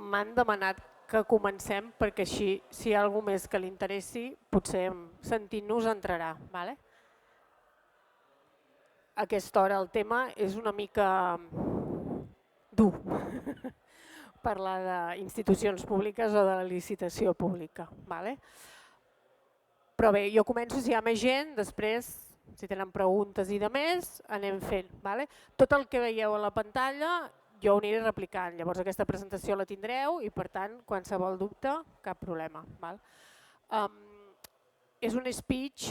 m'han demanat que comencem perquè així, si hi ha algú més que li interessi, potser sentint-nos entrarà. Vale? A aquesta hora el tema és una mica dur, parlar d'institucions públiques o de la licitació pública. Vale? Però bé, jo començo, si hi ha més gent, després, si tenen preguntes i de més, anem fent. Vale? Tot el que veieu a la pantalla jo ho aniré replicant, llavors aquesta presentació la tindreu i per tant qualsevol dubte, cap problema. Val? És un speech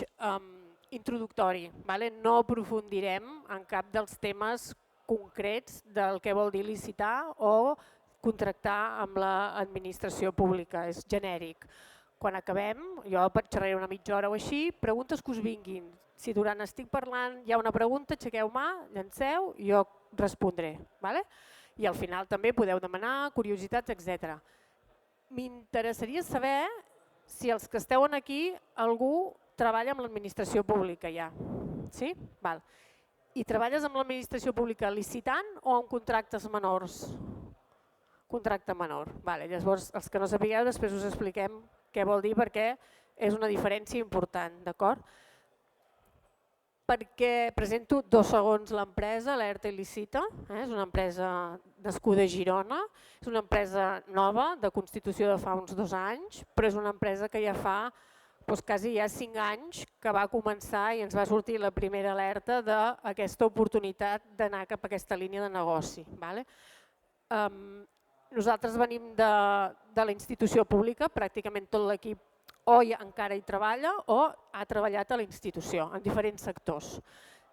introductori, vale? No aprofundirem en cap dels temes concrets del que vol dir licitar o contractar amb l'administració pública, és genèric. Quan acabem, jo xerraré una mitja hora o així, preguntes que us vinguin. Si durant estic parlant hi ha una pregunta, aixequeu mà, llanceu i jo respondré. Vale? I al final també podeu demanar curiositats, etc. M'interessaria saber si els que esteu aquí, algú treballa amb l'administració pública ja. Sí? Val. I treballes amb l'administració pública licitant o amb contractes menors? Contracte menor. Vale. Llavors, els que no sapigueu, després us expliquem què vol dir perquè és una diferència important. D'acord? Perquè presento 2 segons l'empresa, l'ERTA il·licita, és una empresa nascuda a Girona, és una empresa nova, de constitució de fa uns 2 anys, però és una empresa que ja fa quasi ja 5 anys que va començar i ens va sortir la primera alerta d'aquesta oportunitat d'anar cap a aquesta línia de negoci. Nosaltres venim de la institució pública, pràcticament tot l'equip o encara hi treballa o ha treballat a la institució en diferents sectors.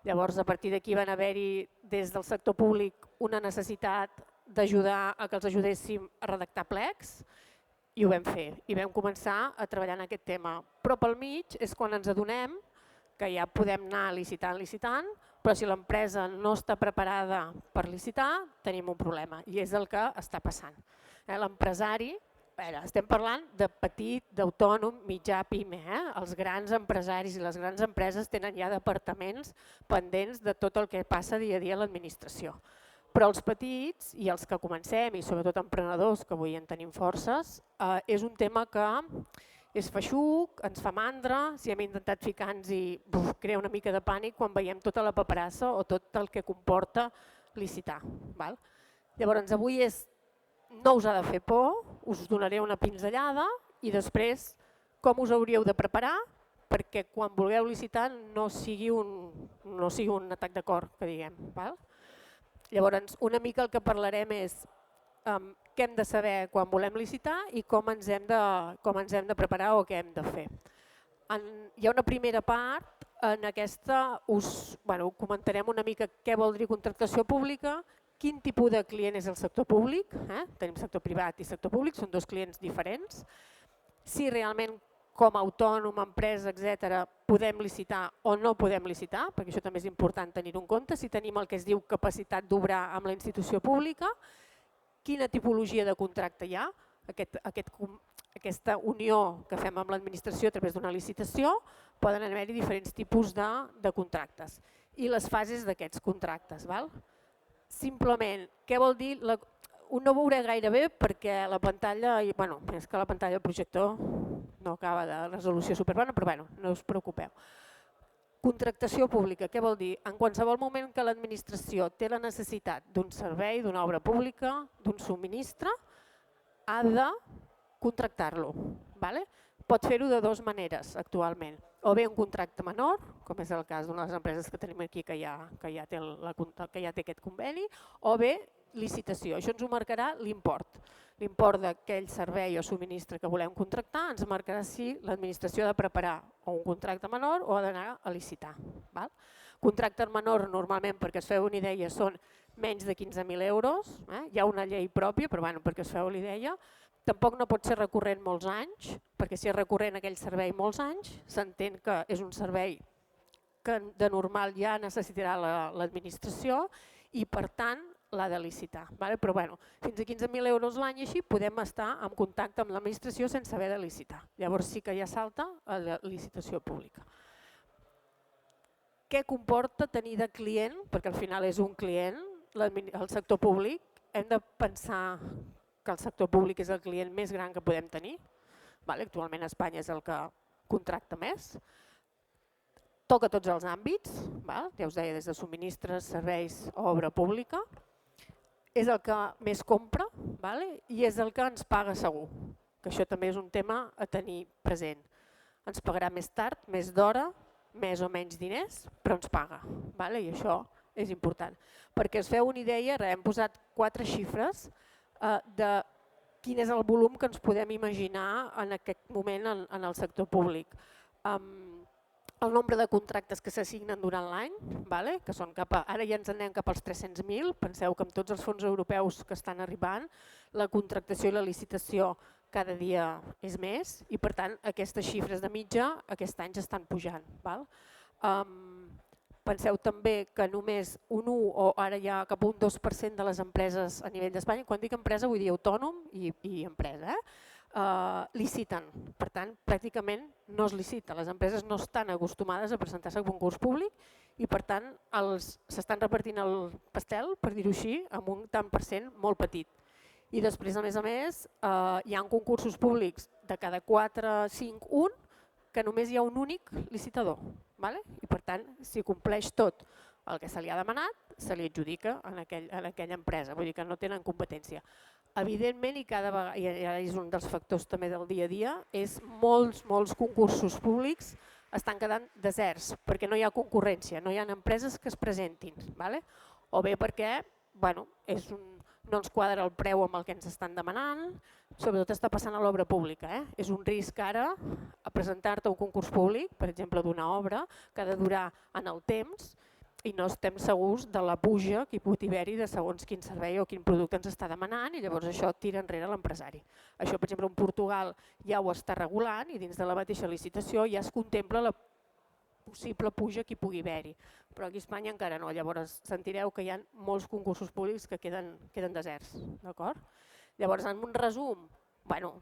Llavors, a partir d'aquí van haver-hi des del sector públic una necessitat d'ajudar a que els ajudéssim a redactar plecs i ho vam fer i vam començar a treballar en aquest tema. Però pel mig és quan ens adonem que ja podem anar licitant, però si l'empresa no està preparada per licitar tenim un problema i és el que està passant. L'empresari, estem parlant de petit, d'autònom, mitjà, pime. Els grans empresaris i les grans empreses tenen ja departaments pendents de tot el que passa dia a dia a l'administració. Però els petits i els que comencem, i sobretot emprenedors, que avui en tenim forces, és un tema que és feixuc, ens fa mandra, si hem intentat ficar-nos i crea una mica de pànic quan veiem tota la paperassa o tot el que comporta licitar. Llavors avui no us ha de fer por, us donaré una pinzellada i després com us hauríeu de preparar perquè quan vulgueu licitar no sigui un atac de cor, que diguem. Llavors una mica el que parlarem és què hem de saber quan volem licitar i com ens hem de preparar o què hem de fer. Hi ha una primera part, en aquesta us comentarem una mica què vol dir contractació pública, quin tipus de client és el sector públic, tenim sector privat i sector públic, són 2 clients diferents, si realment com a autònom, empresa, etc. podem licitar o no podem licitar, perquè això també és important tenir-ho en compte, si tenim el que es diu capacitat d'obrar amb la institució pública, quina tipologia de contracte hi ha, aquesta unió que fem amb l'administració a través d'una licitació, poden haver-hi diferents tipus de contractes i les fases d'aquests contractes. Simplement, què vol dir? No ho veuré gaire bé perquè la pantalla, és que la pantalla del projector no acaba de resolució superbona, però no us preocupeu. Contractació pública, què vol dir? En qualsevol moment que l'administració té la necessitat d'un servei, d'una obra pública, d'un subministre, ha de contractar-lo. Pot fer-ho de 2 maneres actualment. O bé un contracte menor, com és el cas d'una de les empreses que tenim aquí que ja té aquest conveni, o bé licitació. Això ens ho marcarà l'import. L'import d'aquell servei o subministre que volem contractar ens marcarà si l'administració ha de preparar o un contracte menor o ha d'anar a licitar. Contracte menor normalment, perquè es feu una idea, són menys de 15.000 euros. Hi ha una llei pròpia, però perquè us feu la idea. Tampoc no pot ser recurrent molts anys, perquè si és recurrent aquell servei molts anys, s'entén que és un servei que de normal ja necessitarà l'administració i per tant l'ha de licitar. Però fins a 15.000 euros l'any així podem estar en contacte amb l'administració sense haver de licitar. Llavors sí que ja salta a la licitació pública. Què comporta tenir de client? Perquè al final és un client, el sector públic, hem de pensar que el sector públic és el client més gran que podem tenir. Actualment a Espanya és el que contracta més. Toca tots els àmbits, ja us deia, des de subministres, serveis o obra pública. És el que més compra i és el que ens paga segur, que això també és un tema a tenir present. Ens pagarà més tard, més d'hora, més o menys diners, però ens paga, i això és important. Perquè us feu una idea, hem posat 4 xifres de quin és el volum que ens podem imaginar en aquest moment en el sector públic. El nombre de contractes que s'assignen durant l'any, que són ara ja ens anem cap als 300.000, penseu que amb tots els fons europeus que estan arribant, la contractació i la licitació cada dia és més i per tant aquestes xifres de mitja aquest any estan pujant. Penseu també que només un 1 o ara ja cap a un 2% de les empreses a nivell d'Espanya, quan dic empresa vull dir autònom i empresa, liciten. Per tant, pràcticament no es licita. Les empreses no estan acostumades a presentar-se a concurs públic i per tant s'estan repartint el pastel, per dir-ho així, amb un tant per cent molt petit. I després, a més, hi ha concursos públics de cada 4, 5, 1, que només hi ha un únic licitador. I per tant, si compleix tot el que se li ha demanat, se li adjudica en aquella empresa, vull dir que no tenen competència. Evidentment, i cada vegada, i és un dels factors també del dia a dia, és molts concursos públics estan quedant deserts perquè no hi ha concurrència, no hi ha empreses que es presentin, o bé perquè no ens quadra el preu amb el que ens estan demanant, sobretot està passant a l'obra pública. És un risc ara a presentar-te a un concurs públic, per exemple d'una obra, que ha de durar en el temps i no estem segurs de la puja que hi pot haver-hi de segons quin servei o quin producte ens està demanant i llavors això tira enrere l'empresari. Això, per exemple, en Portugal ja ho està regulant i dins de la mateixa licitació ja es contempla la possible puja que hi pugui haver-hi, però aquí a Espanya encara no, llavors sentireu que hi ha molts concursos públics que queden deserts. Llavors, en un resum,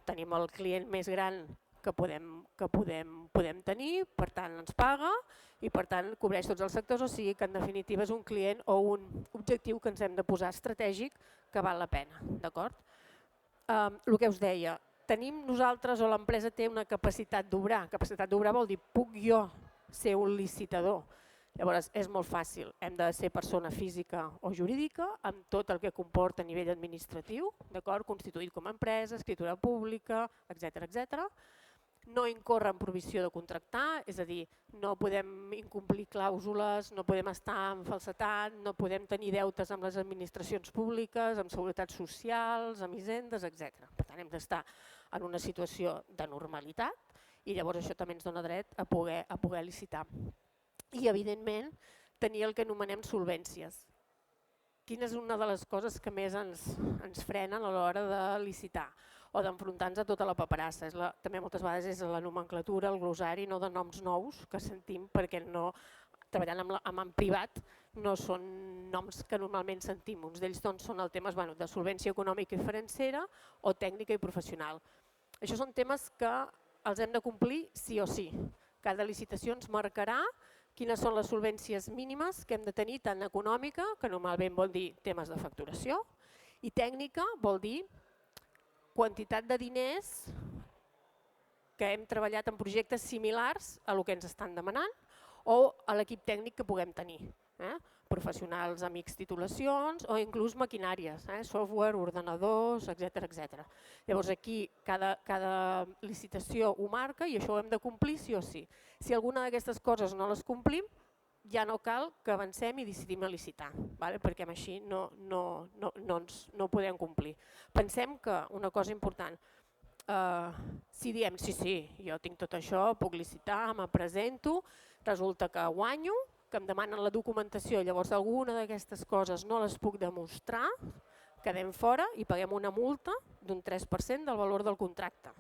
tenim el client més gran que podem tenir, per tant ens paga i per tant cobreix tots els sectors, o sigui que en definitiva és un client o un objectiu que ens hem de posar estratègic que val la pena. El que us deia, tenim nosaltres o l'empresa té una capacitat d'obrar, capacitat d'obrar vol dir puc jo ser un licitador. Llavors és molt fàcil, hem de ser persona física o jurídica amb tot el que comporta a nivell administratiu, constituït com a empresa, escritura pública, etc. No incórrer en prohibició de contractar, és a dir, no podem incomplir clàusules, no podem estar en falsetat, no podem tenir deutes amb les administracions públiques, amb seguretats socials, amb hisendes, etc. Per tant, hem d'estar en una situació de normalitat i llavors això també ens dona dret a poder licitar. I, evidentment, tenir el que anomenem solvències. Quina és una de les coses que més ens frenen a l'hora de licitar o d'enfrontar-nos a tota la paperassa? També moltes vegades és la nomenclatura, el glossari, no de noms nous que sentim perquè treballant en privat no són noms que normalment sentim. Uns d'ells són els temes de solvència econòmica i financera o tècnica i professional. Això són temes que els hem de complir sí o sí. Cada licitació ens marcarà quines són les solvències mínimes que hem de tenir, tant econòmica, que normalment vol dir temes de facturació, i tècnica vol dir quantitat de diners que hem treballat en projectes similars a el que ens estan demanant o a l'equip tècnic que puguem tenir. Professionals amb X titulacions o inclús maquinàries, software, ordenadors, etc. Llavors aquí cada licitació ho marca i això ho hem de complir sí o sí. Si alguna d'aquestes coses no les complim, ja no cal que avancem i decidim a licitar, perquè així no podem complir. Pensem que una cosa important, si diem sí, jo tinc tot això, puc licitar, me presento, resulta que guanyo, que em demanen la documentació, llavors alguna d'aquestes coses no les puc demostrar, quedem fora i paguem una multa d'un 3% del valor del contracte.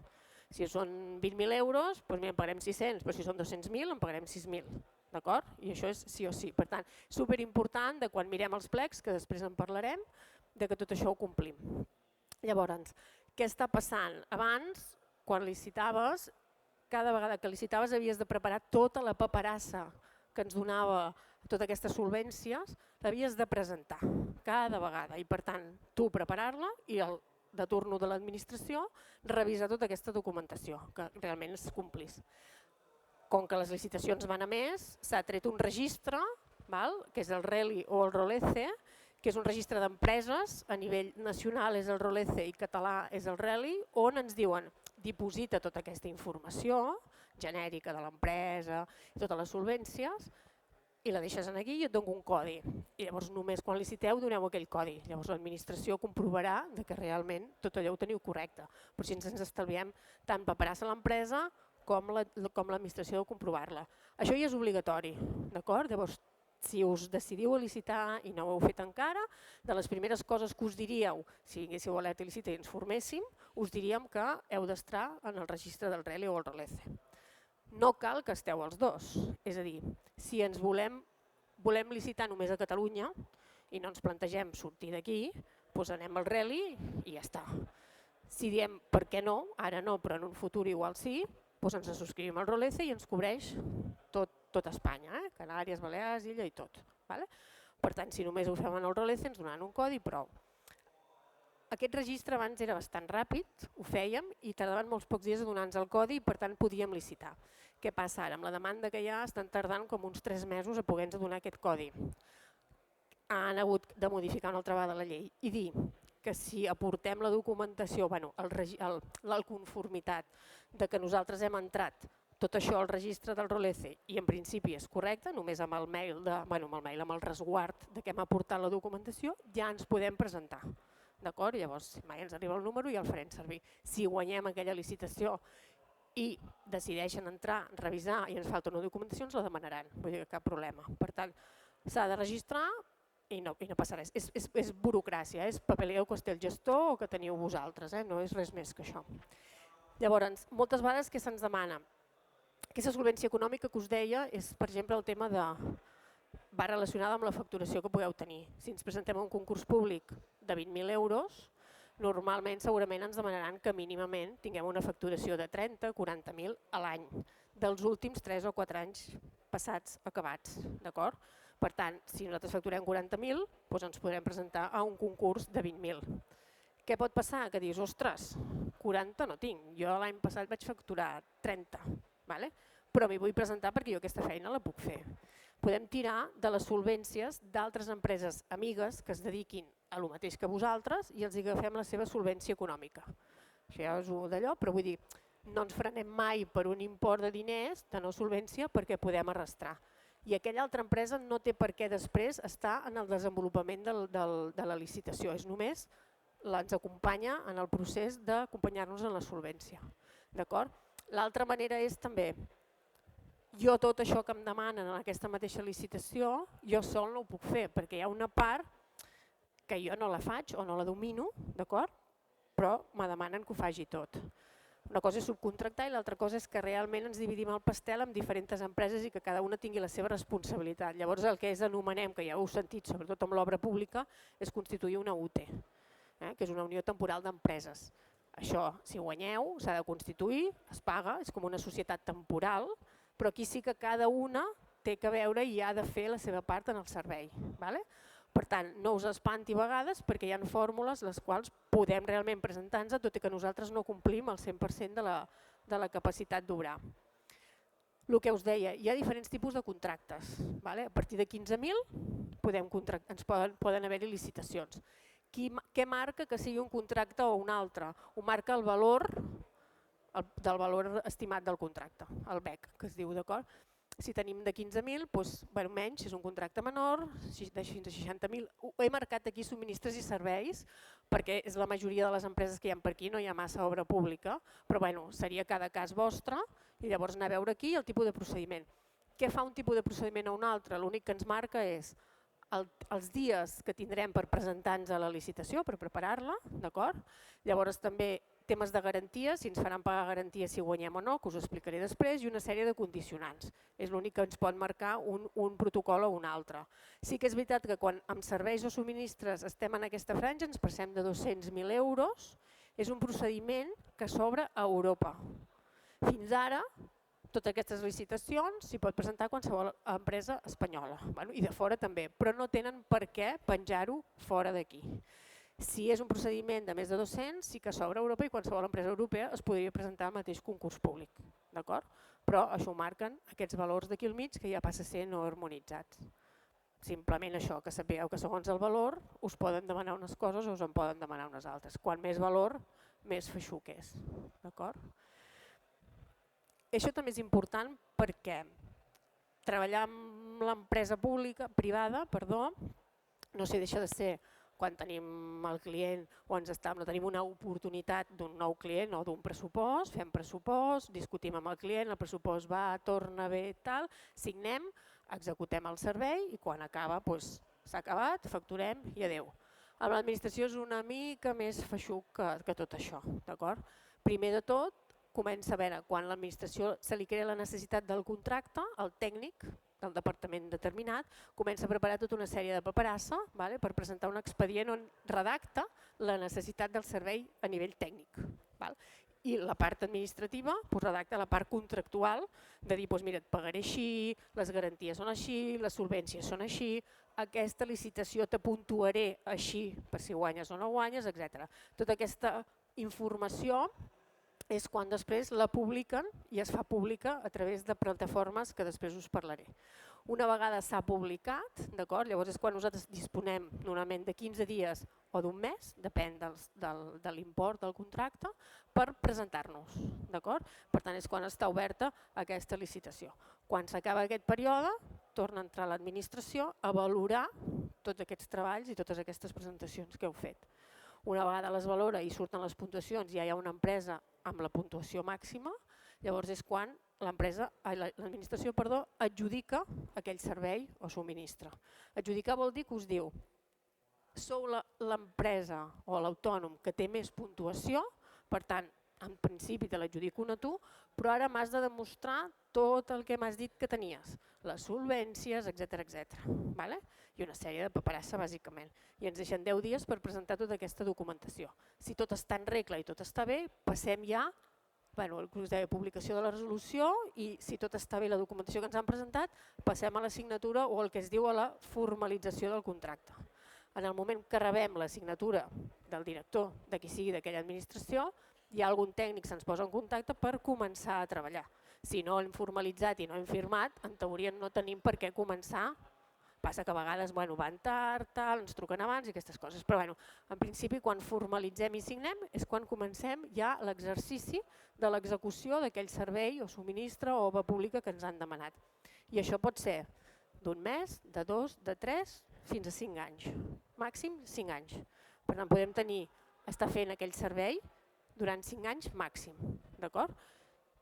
Si són 20.000 euros, doncs en pagarem 600, però si són 200.000 en pagarem 6.000. D'acord? I això és sí o sí. Per tant, superimportant de quan mirem els plecs, que després en parlarem, de que tot això ho complim. Llavors, què està passant? Abans, quan licitaves, cada vegada que licitaves havies de preparar tota la paperassa que ens donava totes aquestes solvències, l'havies de presentar cada vegada i per tant tu preparar-la i de turno de l'administració revisar tota aquesta documentació, que realment es complís. Com que les licitacions van a més, s'ha tret un registre, que és el RELI o el ROLECE, que és un registre d'empreses, a nivell nacional és el ROLECE i català és el RELI, on ens diuen diposita tota aquesta informació genèrica de l'empresa i totes les solvències i la deixes aquí i et dono un codi. I llavors només quan liciteu doneu aquell codi. Llavors l'administració comprovarà que realment tot allò ho teniu correcte. Però si ens estalviem tant paperassa a l'empresa com l'administració de comprovar-la. Això ja és obligatori, d'acord? Llavors, si us decidiu a licitar i no ho heu fet encara, de les primeres coses que us diríeu, si haguéssiu alerta licitar i ens forméssim, us diríem que heu d'estar en el registre del RELI o el ROLECE. No cal que esteu els dos, és a dir, si ens volem licitar només a Catalunya i no ens plantegem sortir d'aquí, doncs anem al RELI i ja està. Si diem per què no, ara no, però en un futur igual sí, doncs ens subscrivim al ROLECE i ens cobreix tot Espanya, Canàries, Balears, Illa i tot. Per tant, si només ho fem en el ROLECE ens donaran un codi i prou. Aquest registre abans era bastant ràpid, ho fèiem i tardaven molts pocs dies a donar-nos el codi i per tant podíem licitar. Què passa ara? Amb la demanda que hi ha estan tardant com uns 3 mesos a poder-nos donar aquest codi. Han hagut de modificar una altra vegada la llei i dir que si aportem la documentació, la conformitat de que nosaltres hem entrat tot això al registre del ROLECE i en principi és correcte, només amb el mail, amb el resguard de que hem aportat la documentació, ja ens podem presentar. D'acord? Llavors, mai ens arriba el número i el farem servir. Si guanyem aquella licitació i decideixen entrar, revisar i ens falta una documentació, ens la demanaran, vull dir que cap problema. Per tant, s'ha de registrar i no passa res. És burocràcia, és papeleo que té el gestor o que teniu vosaltres, no és res més que això. Llavors, moltes vegades què se'ns demana? Aquesta solvència econòmica que us deia és, per exemple, el tema va relacionada amb la facturació que pugueu tenir. Si ens presentem a un concurs públic de 20.000 euros, normalment segurament ens demanaran que mínimament tinguem una facturació de 30-40.000 a l'any, dels últims 3 o 4 anys passats acabats. Per tant, si nosaltres facturem 40.000, doncs ens podrem presentar a un concurs de 20.000. Què pot passar? Que dius, ostres, 40 no tinc, jo l'any passat vaig facturar 30, però m'hi vull presentar perquè jo aquesta feina la puc fer. Podem tirar de les solvències d'altres empreses amigues que es dediquin a lo mateix que vosaltres i els agafem la seva solvència econòmica. Això ja és d'allò, però vull dir, no ens frenem mai per un import de diners de no solvència perquè podem arrastrar. I aquella altra empresa no té per què després estar en el desenvolupament de la licitació, és només ens acompanya en el procés d'acompanyar-nos en la solvència. L'altra manera és també, jo tot això que em demanen en aquesta mateixa licitació, jo sol no ho puc fer, perquè hi ha una part que jo no la faig o no la domino, però me demanen que ho faci tot. Una cosa és subcontractar i l'altra cosa és que realment ens dividim el pastel en diferents empreses i que cada una tingui la seva responsabilitat. Llavors el que anomenem, que ja ho heu sentit, sobretot amb l'obra pública, és constituir una UTE, que és una unió temporal d'empreses. Això, si guanyeu, s'ha de constituir, es paga, és com una societat temporal, però aquí sí que cada una té que veure i ha de fer la seva part en el servei. Per tant, no us espanti a vegades perquè hi ha fórmules les quals podem realment presentar-nos, tot i que nosaltres no complim el 100% de la capacitat d'obrar. El que us deia, hi ha diferents tipus de contractes. A partir de 15.000 poden haver-hi licitacions. Què marca que sigui un contracte o un altre? Ho marca el valor del valor estimat del contracte, el BEC, que es diu, d'acord? Si tenim de 15.000, menys, és un contracte menor, de fins a 60.000. He marcat aquí subministres i serveis, perquè és la majoria de les empreses que hi ha per aquí, no hi ha massa obra pública, però seria cada cas vostre, i llavors anar a veure aquí el tipus de procediment. Què fa un tipus de procediment a un altre? L'únic que ens marca és els dies que tindrem per presentar-nos a la licitació, per preparar-la, d'acord? Llavors també temes de garantia, si ens faran pagar garantia si guanyem o no, que us ho explicaré després, i una sèrie de condicionants. És l'únic que ens pot marcar un protocol o un altre. Sí que és veritat que quan amb serveis o subministres estem en aquesta franja, ens passem de 200.000 euros, és un procediment que s'obre a Europa. Fins ara, totes aquestes licitacions s'hi pot presentar qualsevol empresa espanyola, i de fora també, però no tenen per què penjar-ho fora d'aquí. Si és un procediment de més de 200, sí que s'obre a Europa i qualsevol empresa europea es podria presentar al mateix concurs públic, d'acord? Però això ho marquen aquests valors d'aquí al mig que ja passa a ser no harmonitzats. Simplement això, que sapigueu que segons el valor us poden demanar unes coses o us en poden demanar unes altres. Quan més valor, més feixuc és, d'acord? Això també és important perquè treballar amb l'empresa privada, no sé, deixa de ser quan tenim el client o no tenim una oportunitat d'un nou client o d'un pressupost, fem pressupost, discutim amb el client, el pressupost va, torna bé, tal, signem, executem el servei i quan acaba s'ha acabat, facturem i adeu. Amb l'administració és una mica més feixuc que tot això, d'acord? Primer de tot, comença a veure quan l'administració se li crea la necessitat del contracte, el tècnic del departament determinat, comença a preparar tota una sèrie de paperassa per presentar un expedient on redacta la necessitat del servei a nivell tècnic. I la part administrativa redacta la part contractual de dir, mira, et pagaré així, les garanties són així, les solvències són així, aquesta licitació te puntuaré així per si guanyes o no guanyes, etc. Tota aquesta informació és quan després la publiquen i es fa pública a través de plataformes que després us parlaré. Una vegada s'ha publicat, llavors és quan nosaltres disponem normalment de 15 dies o d'un mes, depèn de l'import del contracte, per presentar-nos. Per tant, és quan està oberta aquesta licitació. Quan s'acaba aquest període, torna a entrar l'administració a valorar tots aquests treballs i totes aquestes presentacions que heu fet. Una vegada les valora i surten les puntuacions i ja hi ha una empresa amb la puntuació màxima, llavors és quan l'administració adjudica aquell servei o subministra. Adjudicar vol dir que us diu sou l'empresa o l'autònom que té més puntuació, per tant, en principi te l'adjudico a tu, però ara m'has de demostrar tot el que m'has dit que tenies, les solvències, etc. I una sèrie de paperassa, bàsicament. I ens deixen 10 dies per presentar tota aquesta documentació. Si tot està en regla i tot està bé, passem ja al procés de publicació de la resolució i si tot està bé la documentació que ens han presentat, passem a la signatura o el que es diu a la formalització del contracte. En el moment que rebem la signatura del director de qui sigui d'aquella administració, hi ha algun tècnic que se'ns posa en contacte per començar a treballar. Si no hem formalitzat i no hem firmat, en teoria no tenim per què començar. Passa que a vegades van tard, ens truquen abans i aquestes coses, però en principi quan formalitzem i signem és quan comencem ja l'exercici de l'execució d'aquell servei o subministre o obra pública que ens han demanat. I això pot ser d'un mes, de 2, de 3, fins a 5 anys. Màxim 5 anys. Per tant, podem estar fent aquell servei durant 5 anys màxim, d'acord?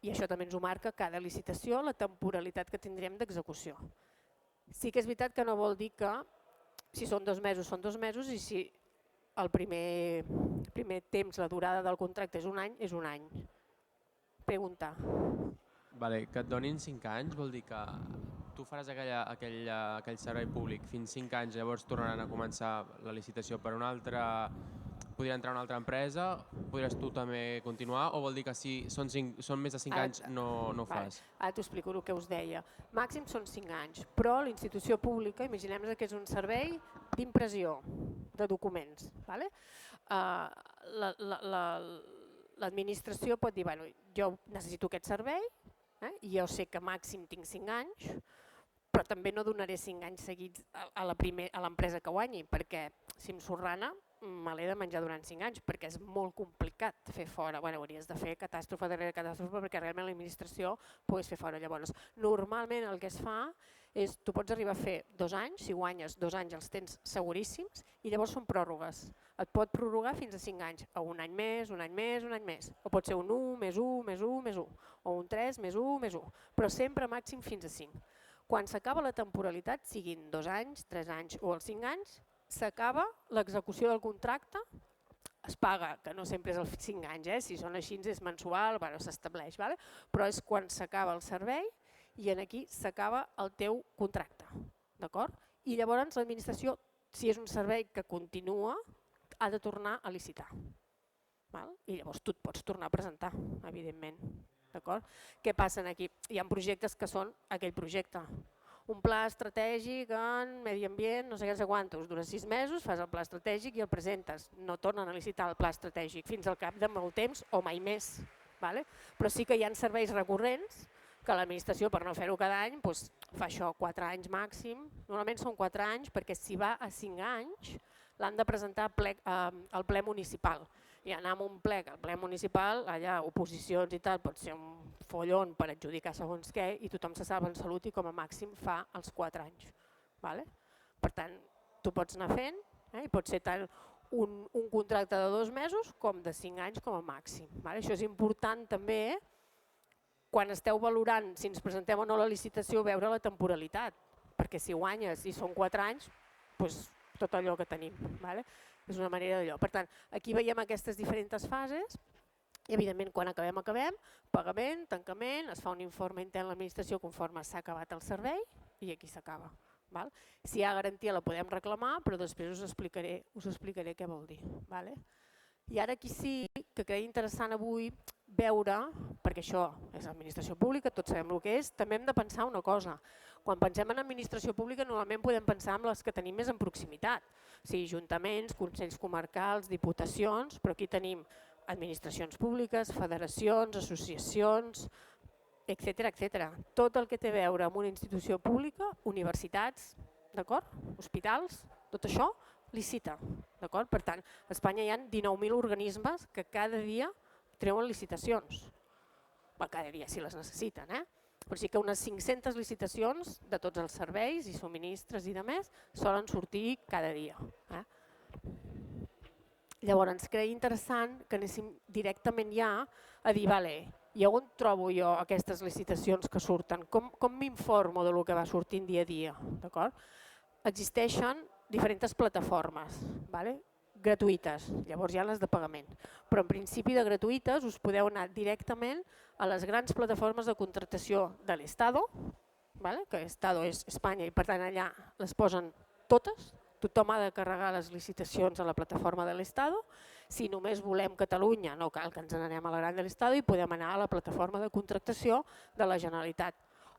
I això també ens ho marca cada licitació, la temporalitat que tindrem d'execució. Sí que és veritat que no vol dir que si són 2 mesos són 2 mesos i si el primer temps, la durada del contracte és un any. Pregunta. Que et donin 5 anys vol dir que tu faràs aquell servei públic fins 5 anys, llavors tornaran a començar la licitació per una altra... Podria entrar una altra empresa, podries tu també continuar o vol dir que si són més de 5 anys no ho fas? Ara t'ho explico el que us deia. Màxim són 5 anys, però la institució pública, imaginem-nos que és un servei d'impressió de documents. L'administració pot dir, jo necessito aquest servei i jo sé que màxim tinc 5 anys, però també no donaré 5 anys seguits a l'empresa que guanyi, perquè si em surt rana me l'he de menjar durant 5 anys, perquè és molt complicat fer fora. Hauries de fer catàstrofe darrere catàstrofe perquè realment l'administració pogués fer fora. Llavors, normalment el que es fa és, tu pots arribar a fer 2 anys, si guanyes 2 anys els tens seguríssims, i llavors són pròrrogues. Et pot prorrogar fins a 5 anys, o un any més, un any més, un any més. O pot ser un 1, més 1, més 1, més 1, o un 3, més 1, més 1, però sempre màxim fins a 5. Quan s'acaba la temporalitat, siguin 2 anys, 3 anys o els 5 anys, s'acaba l'execució del contracte, es paga, que no sempre és els 5 anys, si són així és mensual, s'estableix, però és quan s'acaba el servei i aquí s'acaba el teu contracte. I llavors l'administració, si és un servei que continua, ha de tornar a licitar. I llavors tu et pots tornar a presentar, evidentment. Què passa aquí? Hi ha projectes que són aquell projecte. un pla estratègic en medi ambient, no sé què, no sé quantos, dura 6 mesos, fas el pla estratègic i el presentes. No tornen a licitar el pla estratègic fins al cap de molt temps o mai més. Però sí que hi ha serveis recurrents que l'administració, per no fer-ho cada any, fa això 4 anys màxim. Normalment són 4 anys perquè si va a 5 anys l'han de presentar al ple municipal. I anar a un ple, que el ple municipal, allà oposicions i tal, pot ser un follon per adjudicar segons què i tothom se salva en salut i com a màxim fa els 4 anys. Per tant, tu pots anar fent i pot ser tant un contracte de 2 mesos com de 5 anys com a màxim. Això és important també quan esteu valorant si ens presentem o no a la licitació veure la temporalitat, perquè si guanyes i són 4 anys, doncs tot allò que tenim. És una manera d'allò. Per tant, aquí veiem aquestes diferents fases i evidentment quan acabem, pagament, tancament, es fa un informe intern a l'administració conforme s'ha acabat el servei i aquí s'acaba. Si hi ha garantia la podem reclamar, però després us explicaré què vol dir. I ara aquí sí que creia interessant avui veure, perquè això és administració pública, tots sabem el que és, també hem de pensar una cosa. Quan pensem en administració pública normalment podem pensar en les que tenim més en proximitat, o sigui, ajuntaments, consells comarcals, diputacions, però aquí tenim administracions públiques, federacions, associacions, etcètera. Tot el que té a veure amb una institució pública, universitats, hospitals, tot això licita. Per tant, a Espanya hi ha 19.000 organismes que cada dia treuen licitacions. Cada dia si les necessiten, però sí que unes 500 licitacions de tots els serveis i subministres i demés solen sortir cada dia. Llavors ens creia interessant que anéssim directament ja a dir, i on trobo jo aquestes licitacions que surten? Com m'informo del que va sortint dia a dia? Existeixen diferents plataformes gratuïtes, llavors hi ha les de pagament, però en principi de gratuïtes us podeu anar directament a les grans plataformes de contractació de l'Estado, que l'Estado és Espanya i per tant allà les posen totes, tothom ha de carregar les licitacions a la plataforma de l'Estado. Si només volem Catalunya no cal que ens n'anem a la gran de l'Estado i podem anar a la plataforma de contractació de la Generalitat.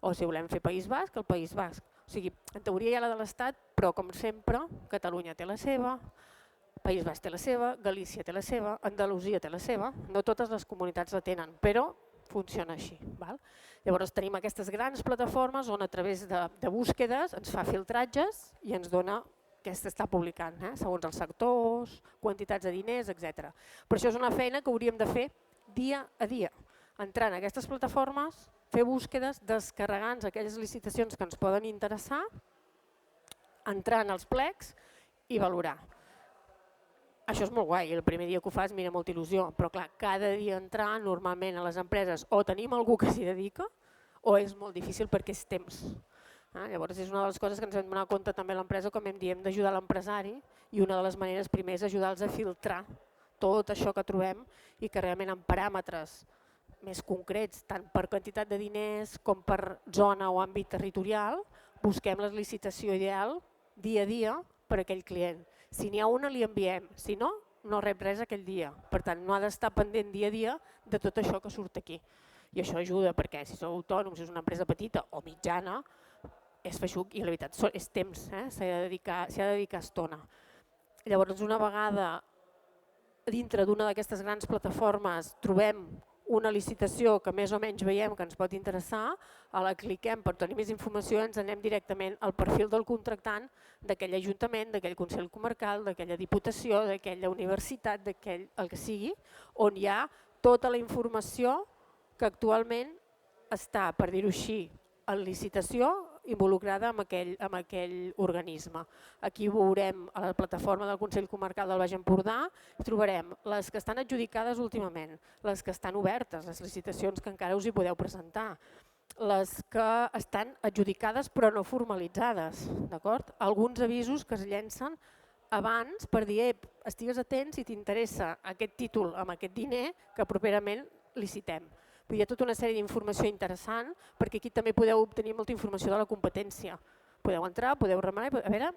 O si volem fer País Basc, el País Basc. O sigui, en teoria hi ha la de l'Estat, però com sempre Catalunya té la seva, País Basc té la seva, Galícia té la seva, Andalusia té la seva, no totes les comunitats la tenen, però funciona així. Llavors tenim aquestes grans plataformes on a través de búsquedes ens fa filtratges i ens dona què s'està publicant, segons els sectors, quantitats de diners, etc. Però això és una feina que hauríem de fer dia a dia, entrar en aquestes plataformes, fer búsquedes, descarregar-nos aquelles licitacions que ens poden interessar, entrar en els plecs i valorar. Això és molt guai, el primer dia que ho fas mira molta il·lusió, però clar, cada dia entrar normalment a les empreses o tenim algú que s'hi dedica o és molt difícil perquè és temps. Llavors és una de les coses que ens hem de donar compte també a l'empresa, com hem dit, hem d'ajudar l'empresari i una de les maneres primer és ajudar-los a filtrar tot això que trobem i que realment amb paràmetres més concrets, tant per quantitat de diners com per zona o àmbit territorial, busquem la licitació ideal dia a dia per a aquell client. Si n'hi ha una, li enviem. Si no, no rep res aquell dia. Per tant, no ha d'estar pendent dia a dia de tot això que surt aquí. I això ajuda perquè si sou autònoms, si és una empresa petita o mitjana, és feixuc i la veritat és temps, s'hi ha de dedicar estona. Llavors, una vegada dintre d'una d'aquestes grans plataformes trobem una licitació que més o menys veiem que ens pot interessar, la cliquem per tenir més informació i ens anem directament al perfil del contractant d'aquell ajuntament, d'aquell consell comarcal, d'aquella diputació, d'aquella universitat, d'aquell el que sigui, on hi ha tota la informació que actualment està, per dir-ho així, en licitació involucrada amb aquell organisme. Aquí veurem a la plataforma del Consell Comarcal del Baix Empordà, trobarem les que estan adjudicades últimament, les que estan obertes, les licitacions que encara us hi podeu presentar, les que estan adjudicades però no formalitzades, d'acord? Alguns avisos que es llencen abans per dir estigues atent si t'interessa aquest títol amb aquest diner que properament licitem. Hi ha tota una sèrie d'informació interessant perquè aquí també podeu obtenir molta informació de la competència. Podeu entrar, podeu remenar, a veure,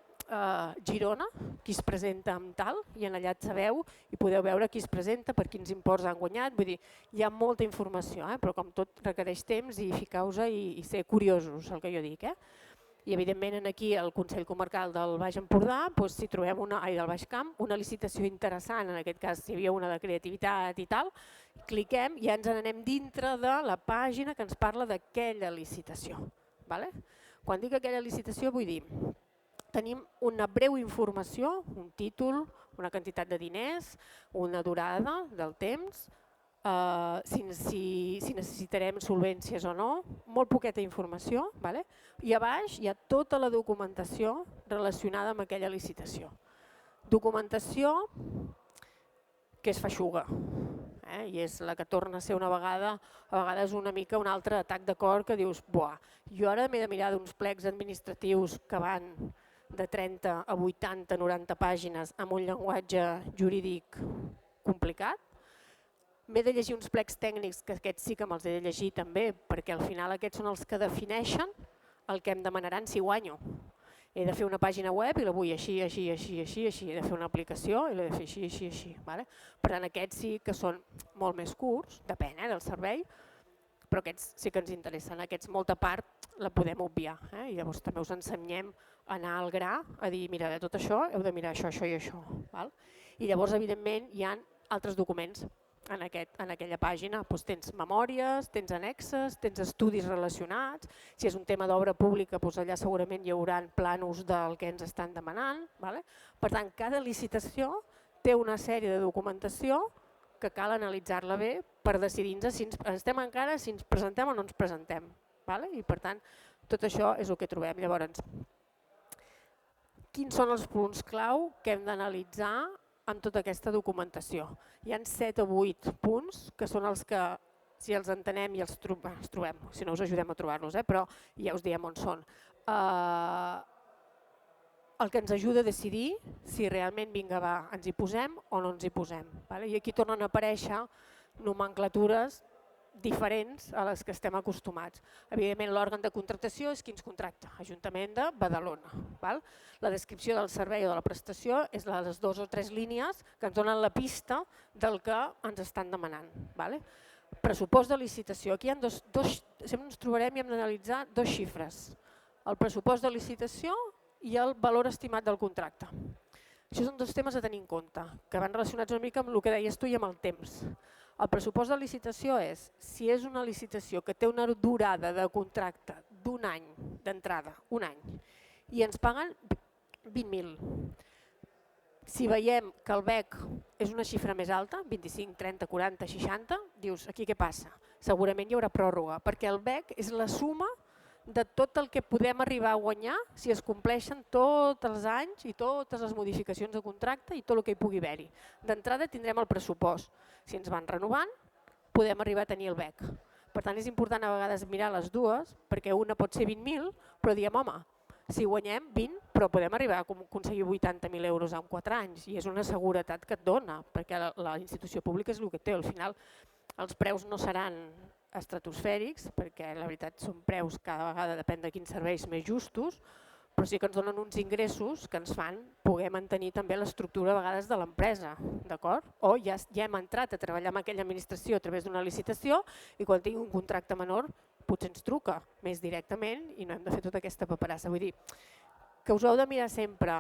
Girona, qui es presenta amb tal, i en allà et sabeu i podeu veure qui es presenta, per quins imports han guanyat, vull dir, hi ha molta informació, però com tot requereix temps i ficar-vos i ser curiosos, el que jo dic. I evidentment aquí al Consell Comarcal del Baix Empordà si trobem del Baix Camp una licitació interessant, en aquest cas hi havia una de creativitat i tal, cliquem i ja ens n'anem dintre de la pàgina que ens parla d'aquella licitació. Quan dic aquella licitació vull dir, tenim una breu informació, un títol, una quantitat de diners, una durada del temps, si necessitarem solvències o no, molt poqueta informació, i a baix hi ha tota la documentació relacionada amb aquella licitació. Documentació que és feixuga, i és la que torna a ser una vegada, a vegades una mica un altre atac de cor que dius, buah, jo ara m'he de mirar d'uns plecs administratius que van de 30 a 80, 90 pàgines amb un llenguatge jurídic complicat. M'he de llegir uns plecs tècnics, que aquests sí que me'ls he de llegir també, perquè al final aquests són els que defineixen el que em demanaran si guanyo. He de fer una pàgina web i la vull així, així, així, així, així. He de fer una aplicació i l'he de fer així, així, així. Per tant, aquests sí que són molt més curts, depèn del servei, però aquests sí que ens interessen. Aquests molta part la podem obviar. I llavors també us ensenyem a anar al gra, a dir, mira, de tot això heu de mirar això, això i això. I llavors, evidentment, hi ha altres documents. En aquella pàgina tens memòries, tens annexes, tens estudis relacionats, si és un tema d'obra pública allà segurament hi haurà plànols del que ens estan demanant. Per tant, cada licitació té una sèrie de documentació que cal analitzar-la bé per decidir-nos si estem encara, si ens presentem o no ens presentem. I per tant, tot això és el que trobem. Llavors, quins són els punts clau que hem d'analitzar amb tota aquesta documentació? Hi ha 7 o 8 punts que són els que, si els entenem i els trobem, si no us ajudem a trobar-los, però ja us diem on són. El que ens ajuda a decidir si realment, vinga, va, ens hi posem o no ens hi posem. I aquí tornen a aparèixer nomenclatures diferents a les que estem acostumats. Evidentment, l'òrgan de contractació és qui ens contracta, Ajuntament de Badalona. La descripció del servei o de la prestació és les 2 o 3 línies que ens donen la pista del que ens estan demanant. Pressupost de licitació. Aquí sempre ens trobarem i hem d'analitzar 2 xifres. El pressupost de licitació i el valor estimat del contracte. Això són 2 temes a tenir en compte, que van relacionats una mica amb el que deies tu i amb el temps. El pressupost de licitació és, si és una licitació que té una durada de contracte d'un any d'entrada, un any, i ens paguen 20.000. Si veiem que el BEC és una xifra més alta, 25, 30, 40, 60, dius, aquí què passa? Segurament hi haurà pròrroga, perquè el BEC és la suma de tot el que podem arribar a guanyar si es compleixen tots els anys i totes les modificacions de contracte i tot el que hi pugui haver-hi. D'entrada tindrem el pressupost. Si ens van renovant, podem arribar a tenir el BEC. Per tant, és important a vegades mirar les dues, perquè una pot ser 20.000, però diem, home, si guanyem 20, però podem arribar a aconseguir 80.000 euros en 4 anys, i és una seguretat que et dona, perquè la institució pública és el que té. Al final, els preus no seran estratosfèrics, perquè la veritat són preus cada vegada, depèn de quins serveis, més justos, però sí que ens donen uns ingressos que ens fan poder mantenir també l'estructura a vegades de l'empresa, d'acord? O ja hem entrat a treballar amb aquella administració a través d'una licitació i quan tingui un contracte menor potser ens truca més directament i no hem de fer tota aquesta paperassa. Vull dir que us heu de mirar sempre,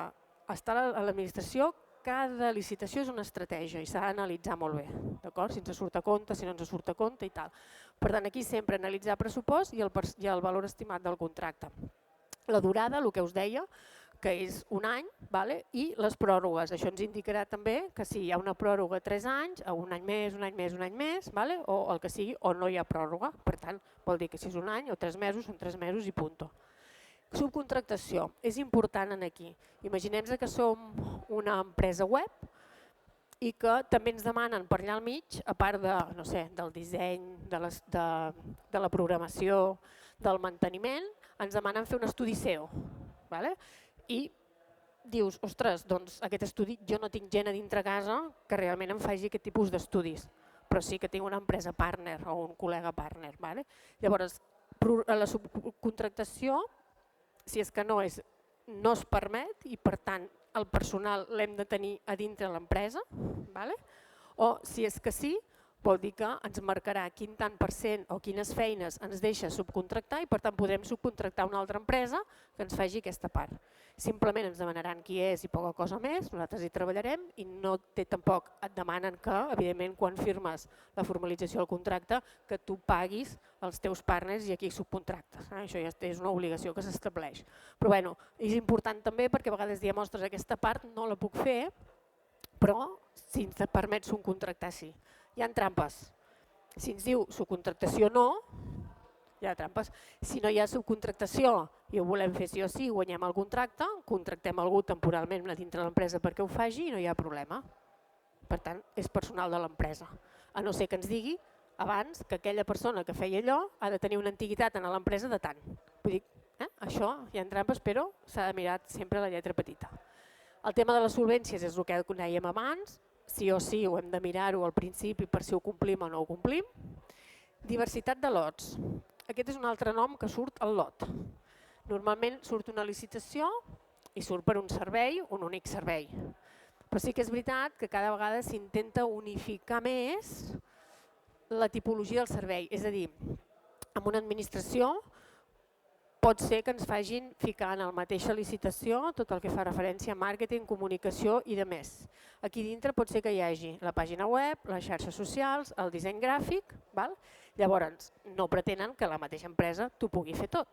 estar a l'administració, cada licitació és una estratègia i s'ha d'analitzar molt bé, d'acord? Si ens surt a compte, si no ens surt a compte i tal. Per tant, aquí sempre analitzar pressupost i el valor estimat del contracte. La durada, el que us deia, que és un any, i les pròrrogues. Això ens indicarà també que si hi ha una pròrroga 3 anys, o un any més, un any més, un any més, o el que sigui, o no hi ha pròrroga. Per tant, vol dir que si és un any o 3 mesos, són 3 mesos i punt. Subcontractació. És important aquí. Imaginem que som una empresa web i que també ens demanen per allà al mig, a part del disseny, de la programació, del manteniment, ens demanen fer un estudi SEO. I dius, ostres, doncs aquest estudi jo no tinc gent a dintre casa que realment em faci aquest tipus d'estudis, però sí que tinc una empresa partner o un col·lega partner. Llavors, la subcontractació, si és que no es permet i per tant el personal l'hem de tenir a dintre l'empresa, o si és que sí, vol dir que ens marcarà quin tant per cent o quines feines ens deixa subcontractar i per tant podrem subcontractar una altra empresa que ens faci aquesta part. Simplement ens demanaran qui és i poca cosa més, nosaltres hi treballarem i no té tampoc, et demanen que, evidentment, quan firmes la formalització del contracte, que tu paguis els teus partners i a qui subcontractes. Això ja és una obligació que s'estableix. Però bueno, és important també perquè a vegades diem, ostres, aquesta part no la puc fer, però si ens permet subcontractar sí. Hi ha trampes. Si ens diu subcontractació no, hi ha trampes. Si no hi ha subcontractació i ho volem fer sí o sí, guanyem el contracte, contractem algú temporalment dintre de l'empresa perquè ho faci i no hi ha problema. Per tant, és personal de l'empresa. A no ser que ens digui abans que aquella persona que feia allò ha de tenir una antiguitat en l'empresa de tant. Vull dir, això hi ha trampes, però s'ha de mirar sempre la lletra petita. El tema de les solvències és el que dèiem abans, sí o sí ho hem de mirar-ho al principi per si ho complim o no ho complim. Diversitat de lots. Aquest és un altre nom que surt al lot. Normalment surt una licitació i surt per un servei, un únic servei. Però sí que és veritat que cada vegada s'intenta unificar més la tipologia del servei. És a dir, en una administració pot ser que ens facin ficar en la mateixa licitació tot el que fa referència a màrqueting, comunicació i de més. Aquí dintre pot ser que hi hagi la pàgina web, les xarxes socials, el disseny gràfic. Llavors, no pretenen que la mateixa empresa t'ho pugui fer tot.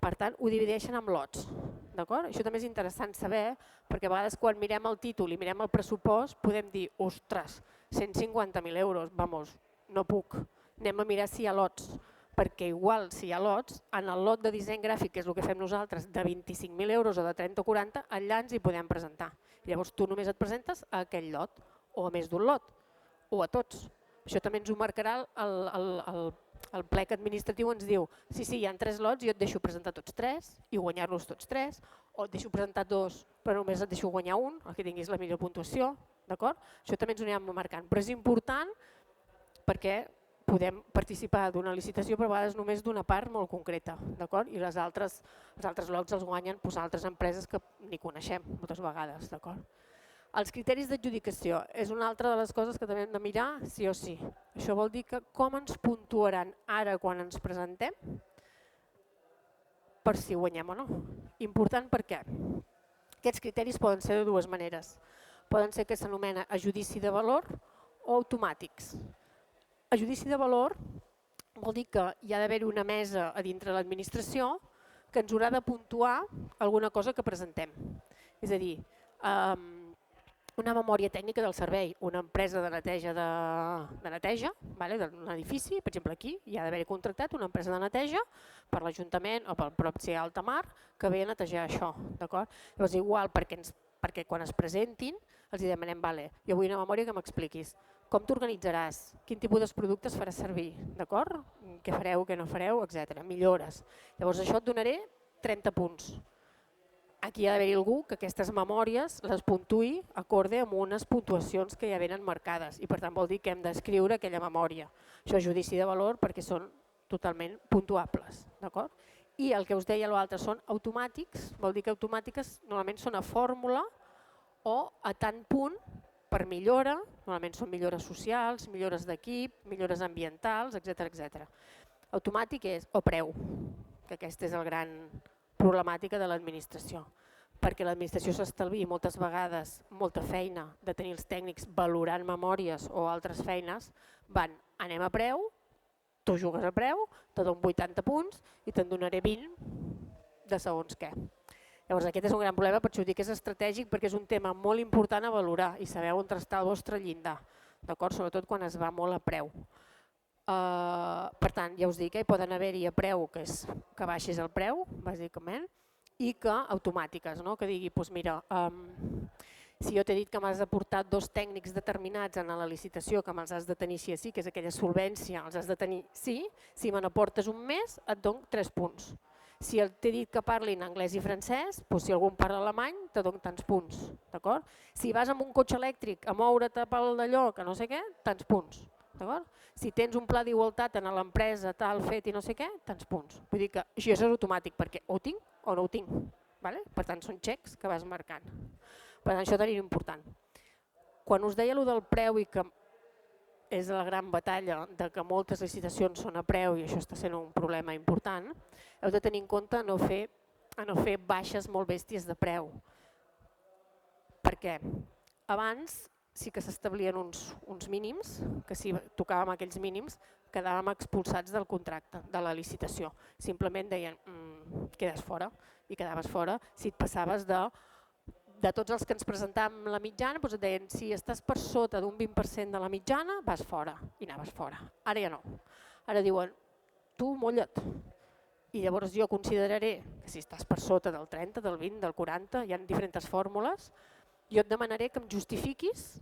Per tant, ho divideixen en lots. Això també és interessant saber, perquè a vegades quan mirem el títol i mirem el pressupost podem dir, ostres, 150.000 euros, vamos, no puc, anem a mirar si hi ha lots. Perquè igual si hi ha lots, en el lot de disseny gràfic, que és el que fem nosaltres, de 25.000 euros o de 30 o 40, allà ens hi podem presentar. Llavors tu només et presentes a aquell lot, o a més d'un lot, o a tots. Això també ens ho marcarà el plec administratiu, ens diu, sí, hi ha 3 lots, jo et deixo presentar tots 3 i guanyar-los tots 3, o et deixo presentar 2 però només et deixo guanyar un, el que tinguis la millor puntuació, d'acord? Això també ens ho anem marcant, però és important perquè podem participar d'una licitació però a vegades només d'una part molt concreta, d'acord? I els altres lots els guanyen altres empreses que ni coneixem moltes vegades, d'acord? Els criteris d'adjudicació és una altra de les coses que també hem de mirar sí o sí. Això vol dir que com ens puntuaran ara quan ens presentem per si guanyem o no. Important per què? Aquests criteris poden ser de dues maneres. Poden ser que s'anomena a judici de valor o automàtics. A judici de valor vol dir que hi ha d'haver una mesa a dintre de l'administració que ens haurà de puntuar alguna cosa que presentem. És a dir, una memòria tècnica del servei, una empresa de neteja d'un edifici, per exemple aquí hi ha d'haver contractat una empresa de neteja per l'Ajuntament o pel propi Alta Mar que ve a netejar això. Llavors igual perquè quan es presentin els demanem, jo vull una memòria que m'expliquis com t'organitzaràs, quin tipus de productes faràs servir, què fareu, què no fareu, etc. Millores. Llavors això et donaré 30 punts. Aquí hi ha d'haver algú que aquestes memòries les puntuï acorde amb unes puntuacions que ja venen marcades i per tant vol dir que hem d'escriure aquella memòria. Això és judici de valor perquè són totalment puntuables. I el que us deia l'altre són automàtics, vol dir que automàtiques normalment són a fórmula o a tant punt per millora, normalment són millores socials, millores d'equip, millores ambientals, etc. Automàtic és o preu, que aquesta és la gran problemàtica de l'administració, perquè l'administració s'estalvia moltes vegades molta feina de tenir els tècnics valorant memòries o altres feines, anem a preu, tu jugues a preu, te dono 80 punts i te'n donaré 20 de segons què. Llavors aquest és un gran problema, per això dic que és estratègic perquè és un tema molt important a valorar i sabeu on està el vostre llindar, sobretot quan es va molt a preu. Per tant, ja us dic, hi poden haver-hi a preu, que és que baixis el preu, bàsicament, i que automàtiques, que digui, mira, si jo t'he dit que m'has de portar 2 tècnics determinats en la licitació, que me'ls has de tenir sí o sí, que és aquella solvència, els has de tenir sí, si me n'aportes un mes et dono 3 punts. Si t'he dit que parlin anglès i francès, si algú parla alemany, te dono tants punts. Si vas amb un cotxe elèctric a moure't pel d'allò, que no sé què, tants punts. Si tens un pla d'igualtat en l'empresa, tal, fet i no sé què, tants punts. Vull dir que això és automàtic perquè o ho tinc o no ho tinc. Per tant, són xecs que vas marcant. Per tant, això és important. Quan us deia allò del preu i que és la gran batalla de que moltes licitacions són a preu i això està sent un problema important, heu de tenir en compte no fer baixes molt bèsties de preu. Per què? Abans sí que s'establien uns mínims, que si tocàvem aquells mínims quedàvem expulsats del contracte, de la licitació. Simplement deien, quedes fora, i quedaves fora si et passaves de tots els que ens presentàvem la mitjana, doncs et deien si estàs per sota d'un 20% de la mitjana vas fora, i anaves fora. Ara ja no. Ara diuen, tu molla't. I llavors jo consideraré que si estàs per sota del 30, del 20, del 40, hi ha diferents fórmules, jo et demanaré que em justifiquis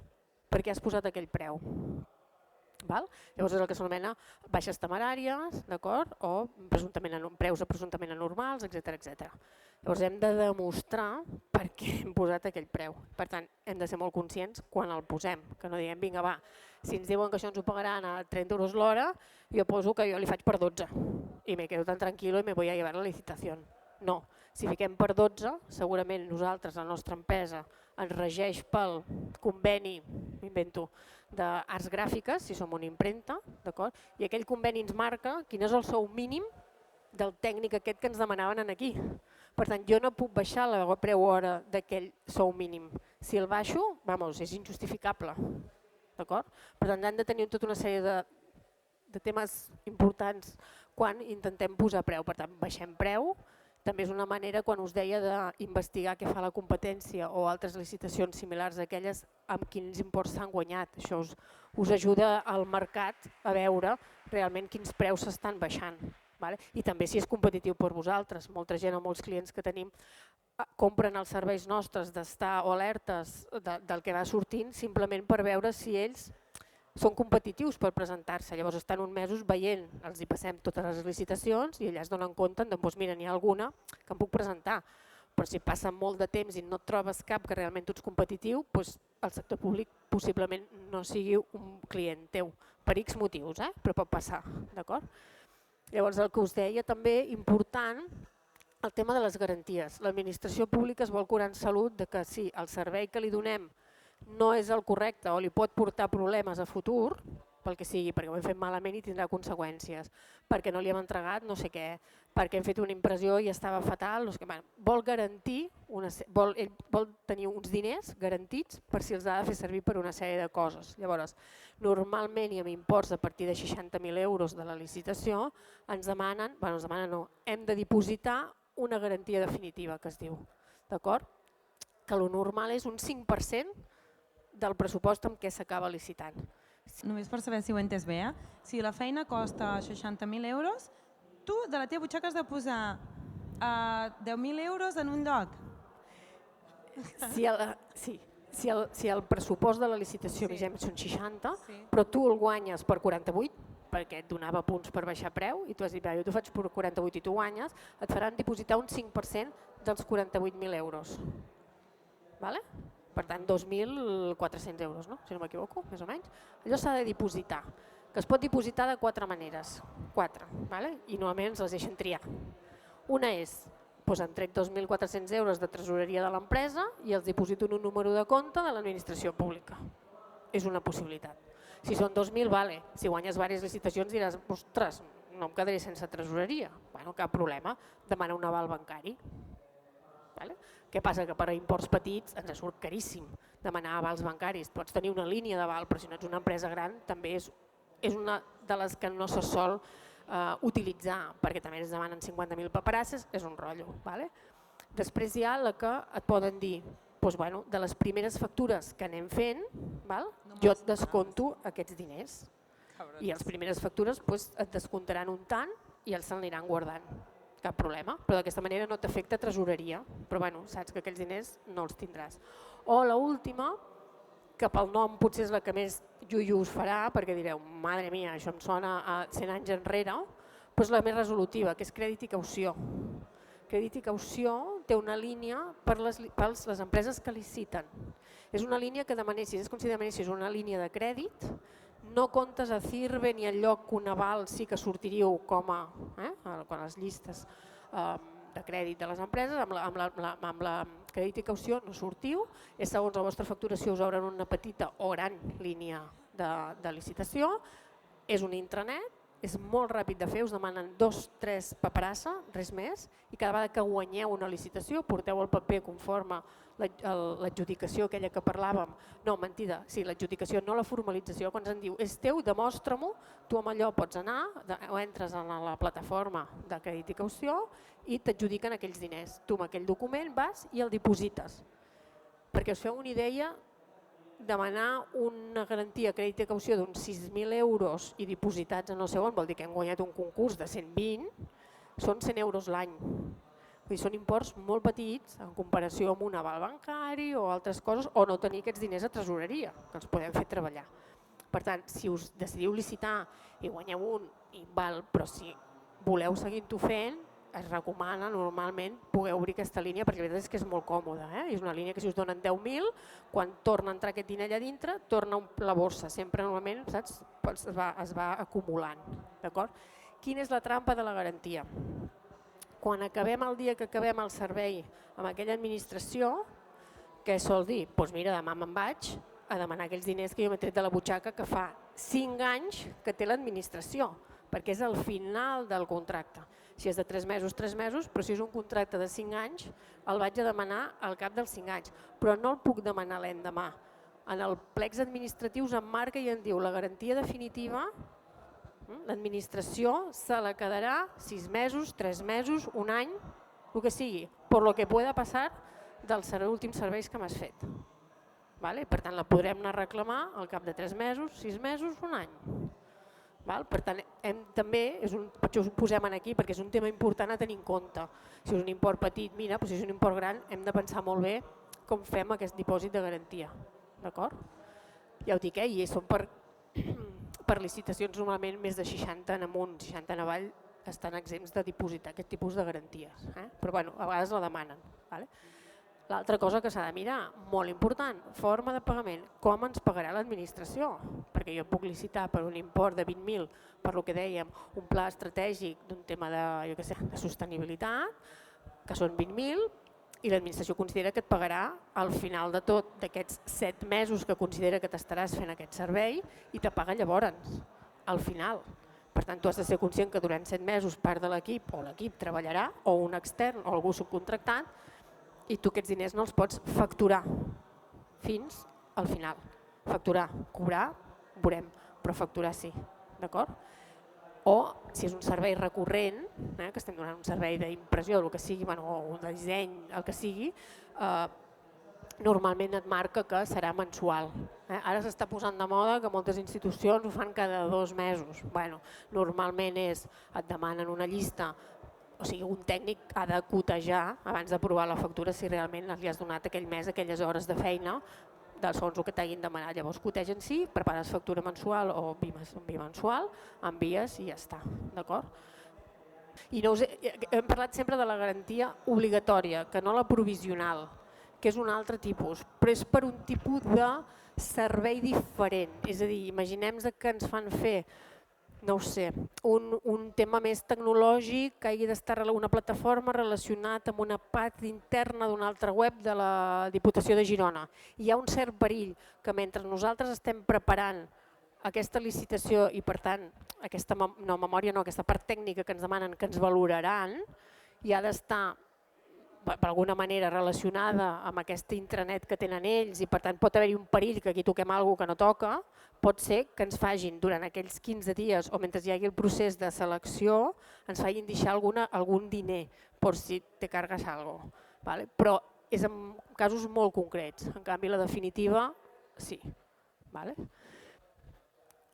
per què has posat aquell preu. Llavors és el que s'anomena baixes temeràries, o preus presumptament anormals, etc. Llavors hem de demostrar per què hem posat aquell preu. Per tant, hem de ser molt conscients quan el posem, que no diguem, vinga va, si ens diuen que això ens ho pagaran a 30 euros l'hora, jo poso que jo li faig per 12 i me quedo tan tranquil·lo i me voy a llevar la licitació. No, si fiquem per 12, segurament nosaltres, la nostra empresa, ens regeix pel conveni, m'invento, d'arts gràfiques, si som una impremta, i aquell conveni ens marca quin és el sou mínim del tècnic aquest que ens demanaven aquí. Per tant, jo no puc baixar la preu hora d'aquell sou mínim. Si el baixo, és injustificable. Per tant, han de tenir tota una sèrie de temes importants quan intentem posar preu. Per tant, baixem preu. També és una manera, quan us deia, d'investigar què fa la competència o altres licitacions similars a aquelles amb quins imports s'han guanyat. Això us ajuda al mercat a veure realment quins preus s'estan baixant. I també si és competitiu per vosaltres. Molta gent o molts clients que tenim compren els serveis nostres d'estar o alertes del que va sortint simplement per veure si ells són competitius per presentar-se. Llavors estan uns mesos veient, els hi passem totes les licitacions i allà es donen compte, doncs mira, n'hi ha alguna que em puc presentar. Però si passa molt de temps i no et trobes cap que realment tu ets competitiu, el sector públic possiblement no sigui un client teu, per X motius, però pot passar. Llavors el que us deia també important, el tema de les garanties. L'administració pública es vol curar en salut que si el servei que li donem no és el correcte o li pot portar problemes a futur, pel que sigui, perquè ho hem fet malament i tindrà conseqüències, perquè no li hem entregat no sé què, perquè hem fet una impressió i estava fatal, vol garantir, vol tenir uns diners garantits per si els ha de fer servir per una sèrie de coses. Llavors, normalment i amb imports a partir de 60.000 euros de la licitació, ens demanen, hem de dipositar una garantia definitiva, que es diu, d'acord? Que el normal és un 5% del pressupost amb què s'acaba licitant. Només per saber si ho he entès bé, si la feina costa 60.000 euros, tu de la teva butxaca has de posar 10.000 euros en un lloc? Sí, si el pressupost de la licitació són 60, però tu el guanyes per 48, perquè et donava punts per baixar preu, i tu has dit, jo t'ho faig per 48 i tu guanyes, et faran dipositar un 5% dels 48.000 euros. Per tant, 2.400 euros, si no m'equivoco, més o menys. Allò s'ha de dipositar, que es pot dipositar de 4 maneres, 4, i normalment ens les deixen triar. Una és, em trec 2.400 euros de tresoreria de l'empresa i els diposito en un número de compte de l'administració pública. És una possibilitat. Si són 2.000, si guanyes diverses licitacions diràs, ostres, no em quedaré sense tresoreria. Cap problema, demana un aval bancari. Què passa? Que per a imports petits ens surt caríssim demanar avals bancaris. Pots tenir una línia d'aval, però si no ets una empresa gran també és una de les que no se sol utilitzar, perquè també es demanen 50.000 paperasses, és un rotllo. Després hi ha la que et poden dir, de les primeres factures que anem fent, jo et desconto aquests diners. I les primeres factures et descomptaran un tant i els s'aniran guardant. Cap problema, però d'aquesta manera no t'afecta tresoreria, però saps que aquells diners no els tindràs. O l'última, que pel nom potser és la que més lluio us farà, perquè direu, madre mia, això em sona a 100 anys enrere, però és la més resolutiva, que és crèdit i caució. Crèdit i caució té una línia per les empreses que liciten. És una línia que si es considera és una línia de crèdit, no comptes a CIRBE ni al lloc que un aval sí que sortiríeu com a les llistes de crèdit de les empreses, amb la crèdit i caució no sortiu, és segons la vostra facturació us obren una petita o gran línia de licitació, és un intranet, és molt ràpid de fer, us demanen 2-3 paperassa, res més, i cada vegada que guanyeu una licitació porteu el paper conforme l'adjudicació aquella que parlàvem, no, mentida, sí, l'adjudicació, no la formalització, quan ens diu és teu, demostra-m'ho, tu amb allò pots anar, o entres en la plataforma de crèdit i caució i t'adjudiquen aquells diners. Tu amb aquell document vas i el diposites. Perquè us feu una idea, demanar una garantia crèdit i caució d'uns 6.000 euros i dipositats en no sé on, vol dir que hem guanyat un concurs de 120, són 100 euros l'any. Són imports molt petits en comparació amb un aval bancari o altres coses, o no tenir aquests diners a tresoreria, que els podem fer treballar. Per tant, si us decidiu licitar i guanyeu un, però si voleu seguir-ho fent, es recomana normalment poder obrir aquesta línia, perquè la veritat és que és molt còmode. És una línia que si us donen 10.000, quan torna a entrar aquest diner allà dintre, torna a la borsa. Sempre normalment es va acumulant. Quina és la trampa de la garantia? Quan acabem el dia que acabem el servei amb aquella administració, què sol dir? Doncs mira, demà me'n vaig a demanar aquells diners que jo m'he tret de la butxaca que fa 5 anys que té l'administració, perquè és el final del contracte. Si és de 3 mesos, 3 mesos, però si és un contracte de 5 anys, el vaig a demanar al cap dels 5 anys, però no el puc demanar l'endemà. En el plecs administratius em marca i em diu la garantia definitiva, l'administració se la quedarà 6 mesos, 3 mesos, un any, el que sigui, per lo que pueda passar dels últims serveis que m'has fet. Per tant, la podrem anar a reclamar al cap de 3 mesos, 6 mesos, un any. Per tant, també, per això ho posem aquí, perquè és un tema important a tenir en compte. Si és un import petit, mira, però si és un import gran, hem de pensar molt bé com fem aquest dipòsit de garantia. D'acord? Ja ho dic, i són per licitacions normalment més de 60 en amunt, 60 en avall, estan exempts de dipositar aquest tipus de garanties. Però a vegades la demanen. L'altra cosa que s'ha de mirar, molt important, forma de pagament, com ens pagarà l'administració? Perquè jo puc licitar per un import de 20.000, per lo que dèiem, un pla estratègic d'un tema de sostenibilitat, que són 20.000, i l'administració considera que et pagarà al final de tot d'aquests 7 mesos que considera que t'estaràs fent aquest servei i te paga llavors, al final. Per tant, tu has de ser conscient que durant 7 mesos part de l'equip o l'equip treballarà, o un extern o algú subcontractat, i tu aquests diners no els pots facturar fins al final. Facturar, cobrar, veurem, però facturar sí, d'acord? O si és un servei recurrent, que estem donant un servei d'impressió, el que sigui, o de disseny, el que sigui, normalment et marca que serà mensual. Ara s'està posant de moda que moltes institucions ho fan cada 2 mesos. Normalment et demanen una llista, o sigui, un tècnic ha de cotejar abans d'aprovar la factura si realment li has donat aquell mes, aquelles hores de feina, dels fons que t'hagin demanat. Llavors cotegen sí, prepares factura mensual o bimensual, envies i ja està, d'acord? Hem parlat sempre de la garantia obligatòria, que no la provisional, que és un altre tipus, però és per un tipus de servei diferent. És a dir, imaginem que ens fan fer, no ho sé, un tema més tecnològic que hagi d'estar una plataforma relacionat amb una part interna d'una altra web de la Diputació de Girona. Hi ha un cert perill que mentre nosaltres estem preparant aquesta licitació i per tant aquesta part tècnica que ens demanen que ens valoraran i ha d'estar d'alguna manera relacionada amb aquest intranet que tenen ells i per tant pot haver-hi un perill que aquí toquem alguna cosa que no toca, pot ser que ens facin durant aquells 15 dies o mentre hi hagi el procés de selecció ens facin deixar algun diner per si te cargues alguna cosa. Però és en casos molt concrets, en canvi la definitiva sí.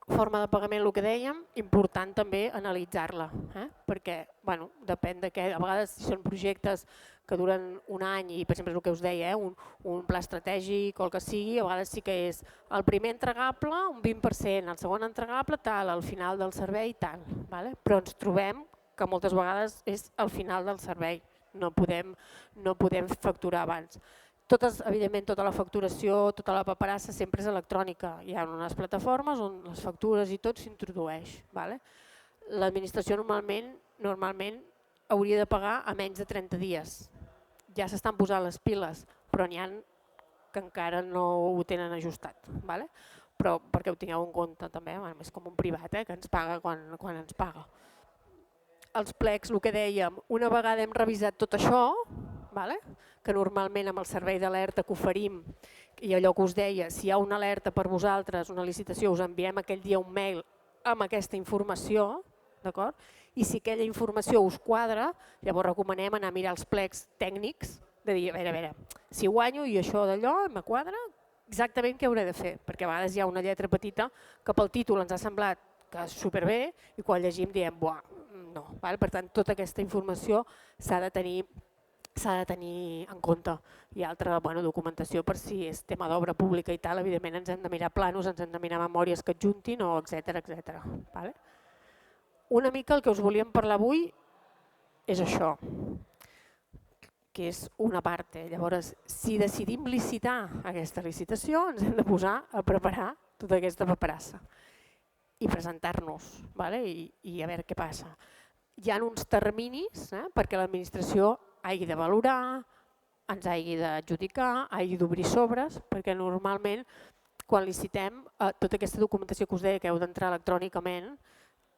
Forma de pagament, el que dèiem, important també analitzar-la, perquè depèn de què, a vegades si són projectes que duren un any i per exemple és el que us deia, un pla estratègic o el que sigui, a vegades sí que és el primer entregable un 20%, el segon entregable tal, al final del servei tal, però ens trobem que moltes vegades és al final del servei, no podem facturar abans. Evidentment, tota la facturació, tota la paperassa sempre és electrònica. Hi ha unes plataformes on les factures i tot s'introdueix. L'administració normalment hauria de pagar a menys de 30 dies. Ja s'estan posant les piles, però n'hi ha que encara no ho tenen ajustat. però perquè ho tingueu en compte també, és com un privat que ens paga quan ens paga. Els plecs, el que dèiem, una vegada hem revisat tot això, que normalment amb el servei d'alerta que oferim, i allò que us deia, si hi ha una alerta per vosaltres, una licitació, us enviem aquell dia un mail amb aquesta informació, d'acord? I si aquella informació us quadra, llavors recomanem anar a mirar els plecs tècnics, de dir, a veure, si guanyo i això d'allò me quadra, exactament què hauré de fer, perquè a vegades hi ha una lletra petita que pel títol ens ha semblat que és superbé i quan llegim diem, buah, no. Per tant, tota aquesta informació s'ha de tenir en compte. Hi ha altra documentació per si és tema d'obra pública i tal, evidentment ens hem de mirar plànols, ens hem de mirar memòries que adjuntin, etcètera. Una mica el que us volíem parlar avui és això, que és una part. Llavors, si decidim licitar aquesta licitació, ens hem de posar a preparar tota aquesta paperassa i presentar-nos i a veure què passa. Hi ha uns terminis perquè l'administració hagi de valorar, ens hagi d'adjudicar, hagi d'obrir sobres, perquè normalment quan licitem tota aquesta documentació que us deia que heu d'entrar electrònicament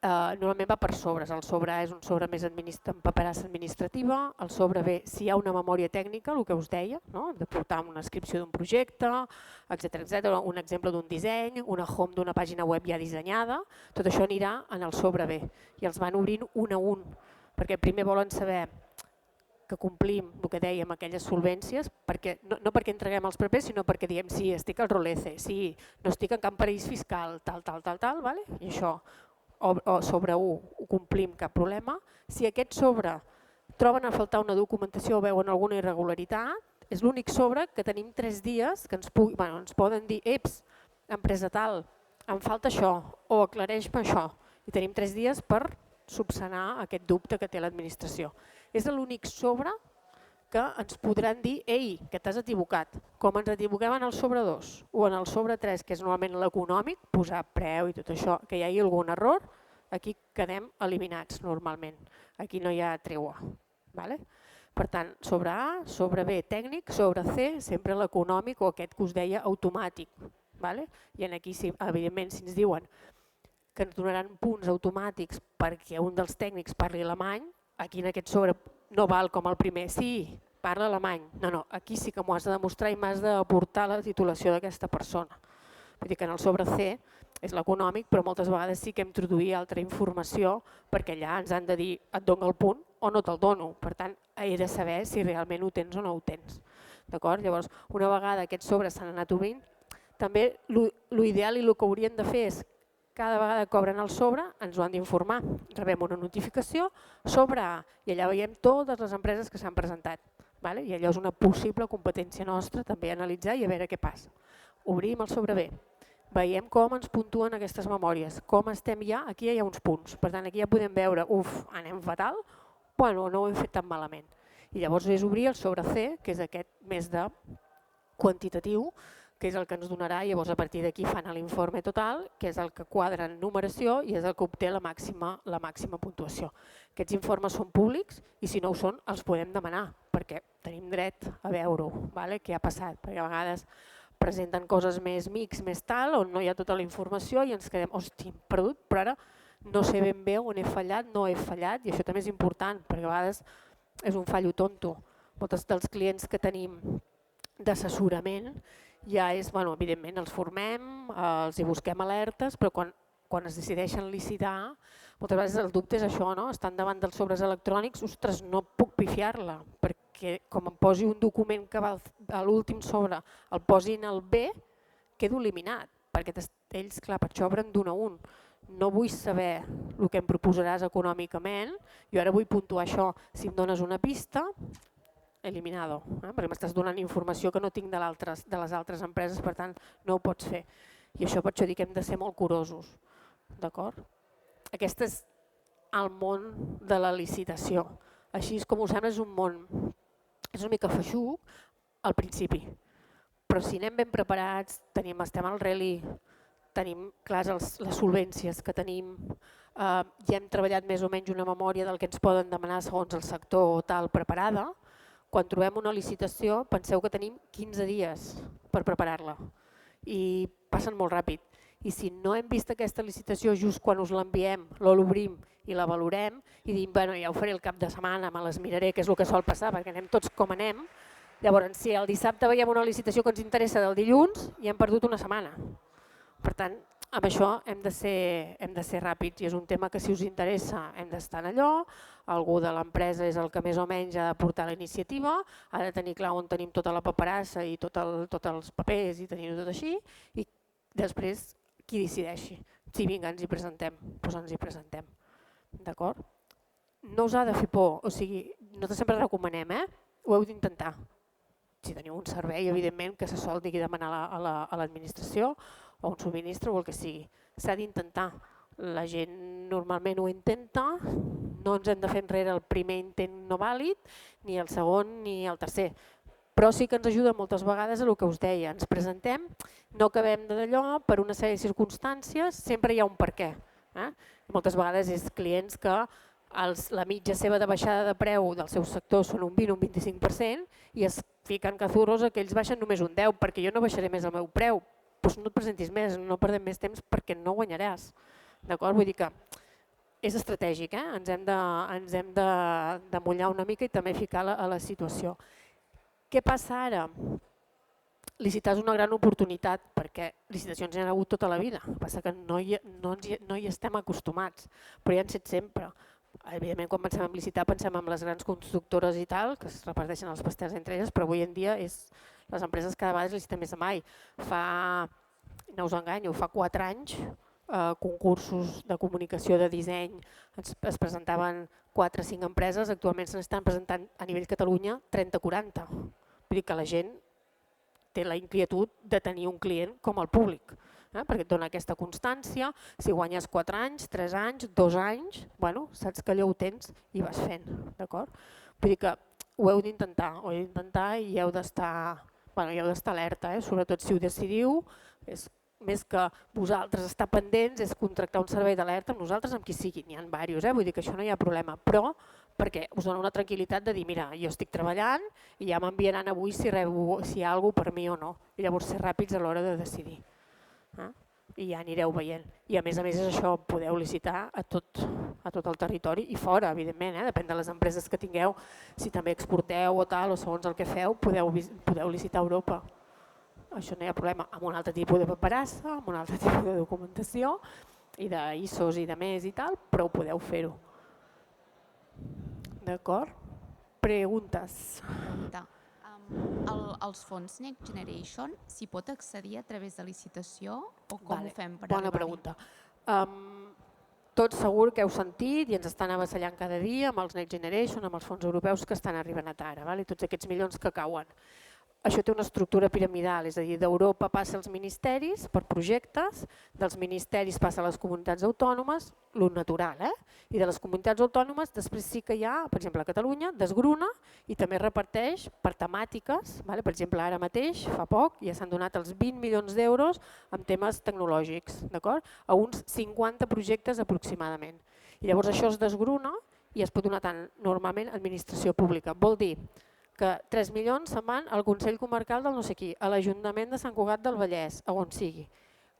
normalment va per sobres. El sobre A és un sobre més amb paperassa administrativa, el sobre B si hi ha una memòria tècnica, el que us deia, de portar una inscripció d'un projecte, etcètera, un exemple d'un disseny, una home d'una pàgina web ja dissenyada, tot això anirà en el sobre B i els van obrint un a un, perquè primer volen saber que complim el que dèiem, aquelles solvències, no perquè entreguem els papers, sinó perquè diem sí, estic al ROLECE, sí, no estic en cap paradís fiscal, tal, i això, o sobre 1 ho complim, cap problema. Si aquest sobre troben a faltar una documentació o veuen alguna irregularitat, és l'únic sobre que tenim 3 dies que ens poden dir eps, empresa tal, em falta això, o aclareix-me això, i tenim 3 dies per subsanar aquest dubte que té l'administració. És l'únic sobre que ens podran dir ei, que t'has equivocat, com ens equivoquem en el sobre 2 o en el sobre 3, que és normalment l'econòmic, posar preu i tot això, que hi hagi algun error, aquí quedem eliminats normalment, aquí no hi ha treua. Per tant, sobre A, sobre B tècnic, sobre C sempre l'econòmic o aquest que us deia automàtic. I aquí, evidentment, si ens diuen que ens donaran punts automàtics perquè un dels tècnics parli alemany, aquí en aquest sobre no val com el primer, sí, parla alemany. No, aquí sí que m'ho has de demostrar i m'has d'aportar la titulació d'aquesta persona. Vull dir que en el sobre C és l'econòmic, però moltes vegades sí que hem d'introduir altra informació perquè allà ens han de dir et dono el punt o no te'l dono. Per tant, he de saber si realment ho tens o no ho tens. Llavors, una vegada aquests sobres s'han anat obrint, també l'ideal i el que haurien de fer és cada vegada que obren el sobre ens ho han d'informar. Rebem una notificació sobre A i allà veiem totes les empreses que s'han presentat. I allò és una possible competència nostra també analitzar i a veure què passa. Obrim el sobre B, veiem com ens puntuen aquestes memòries, com estem ja, aquí hi ha uns punts. Per tant, aquí ja podem veure, anem fatal, no ho hem fet tan malament. I llavors és obrir el sobre C, que és aquest més de quantitatiu, que és el que ens donarà, llavors a partir d'aquí fan l'informe total, que és el que quadra en numeració i és el que obté la màxima puntuació. Aquests informes són públics i si no ho són els podem demanar perquè tenim dret a veure-ho, què ha passat, perquè a vegades presenten coses més mix, més tal, on no hi ha tota la informació i ens quedem, hosti, perdut, però ara no sé ben bé on he fallat, no he fallat i això també és important perquè a vegades és un fallo tonto. Molts dels clients que tenim d'assessorament ja és, evidentment els formem, els hi busquem alertes, però quan es decideixen licitar, moltes vegades el dubte és això, estan davant dels sobres electrònics, ostres, no puc pifiar-la, perquè com em posi un document que va a l'últim sobre, el posin al B, quedo eliminat, perquè ells, clar, per això obren d'un a un. No vull saber el que em proposaràs econòmicament, jo ara vull puntuar això, si em dones una pista, eliminado, perquè m'estàs donant informació que no tinc de les altres empreses, per tant no ho pots fer. I això per això dic que hem de ser molt curosos. Aquest és el món de la licitació. Així com us sembla, és un món, és una mica feixuc al principi, però si anem ben preparats, estem al rally, tenim clares les solvències que tenim, ja hem treballat més o menys una memòria del que ens poden demanar segons el sector o tal preparada. Quan trobem una licitació, penseu que tenim 15 dies per preparar-la. i passen molt ràpid. I si no hem vist aquesta licitació just quan us l'enviem, l'obrim i la valorem i diem, bueno, ja ho faré el cap de setmana, me les miraré, que és el que sol passar, perquè anem tots com anem. Llavors, si el dissabte veiem una licitació que ens interessa del dilluns, ja hem perdut una setmana. Per tant, amb això hem de ser ràpids i és un tema que si us interessa hem d'estar en allò, algú de l'empresa és el que més o menys ha de portar la iniciativa, ha de tenir clar on tenim tota la paperassa i tots els papers i tenir-ho tot així i després qui decideixi. Si vinga, ens hi presentem, doncs ens hi presentem. D'acord? No us ha de fer por, o sigui, nosaltres sempre recomanem, ho heu d'intentar. Si teniu un servei, evidentment, que se sol digui demanar a l'administració o un subministre o el que sigui. S'ha d'intentar. La gent normalment ho intenta, no ens hem de fer enrere el primer intent no vàlid, ni el segon ni el tercer. Però sí que ens ajuda moltes vegades a el que us deia, ens presentem, no acabem d'allò, per una sèrie de circumstàncies, sempre hi ha un per què. Moltes vegades és clients que la mitja seva de baixada de preu del seu sector són un 20 o un 25% i es fiquen cazurros que ells baixen només un 10 perquè jo no baixaré més el meu preu. Doncs no et presentis més, no perdem més temps perquè no guanyaràs. D'acord? Vull dir que és estratègic, ens hem de mullar una mica i també ficar a la situació. Què passa ara? Licitar és una gran oportunitat perquè licitacions hi ha hagut tota la vida, el que passa que no hi estem acostumats, però hi han set sempre. Evidentment, quan pensem en licitar pensem en les grans constructores i tal, que es reparteixen els pastels entre elles, però avui en dia les empreses cada vegada liciten més avall. No us enganyo, fa 4 anys concursos de comunicació, de disseny, es presentaven 4 o 5 empreses, actualment se n'estan presentant a nivell Catalunya 30 o 40. Vull dir que la gent té la inquietud de tenir un client com el públic, perquè et dona aquesta constància, si guanyes 4 anys, 3 anys, 2 anys, saps que allò ho tens i vas fent, d'acord? Vull dir que ho heu d'intentar i heu d'estar alerta, sobretot si ho decidiu, més que vosaltres estar pendents és contractar un servei d'alerta amb nosaltres, amb qui sigui, n'hi ha diversos, vull dir que això no hi ha problema, però perquè us dona una tranquil·litat de dir, mira, jo estic treballant i ja m'enviaran avui si hi ha alguna cosa per mi o no, i llavors ser ràpids a l'hora de decidir. I ja anireu veient. I a més és això, podeu licitar a tot el territori i fora, evidentment, depèn de les empreses que tingueu, si també exporteu o tal, o segons el que feu, podeu licitar a Europa. Això no hi ha problema, amb un altre tipus de paperassa, amb un altre tipus de documentació i d'ISOs i de més i tal, però ho podeu fer-ho. D'acord? Preguntes? Els fons Next Generation s'hi pot accedir a través de licitació o com ho fem per arribar-hi? Bona pregunta. Tot segur que heu sentit i ens estan avassallant cada dia amb els Next Generation, amb els fons europeus que estan arribant a tara, tots aquests milions que cauen. Això té una estructura piramidal, és a dir, d'Europa passa als ministeris per projectes, dels ministeris passa a les comunitats autònomes, lo natural, i de les comunitats autònomes després sí que hi ha, per exemple a Catalunya, desgruna i també reparteix per temàtiques, per exemple ara mateix, fa poc, ja s'han donat els 20 milions d'euros en temes tecnològics, a uns 50 projectes aproximadament. I llavors això es desgruna i es pot donar tant normalment a administració pública, vol dir que 3 milions se'n van al Consell Comarcal del no sé qui, a l'Ajuntament de Sant Cugat del Vallès, a on sigui.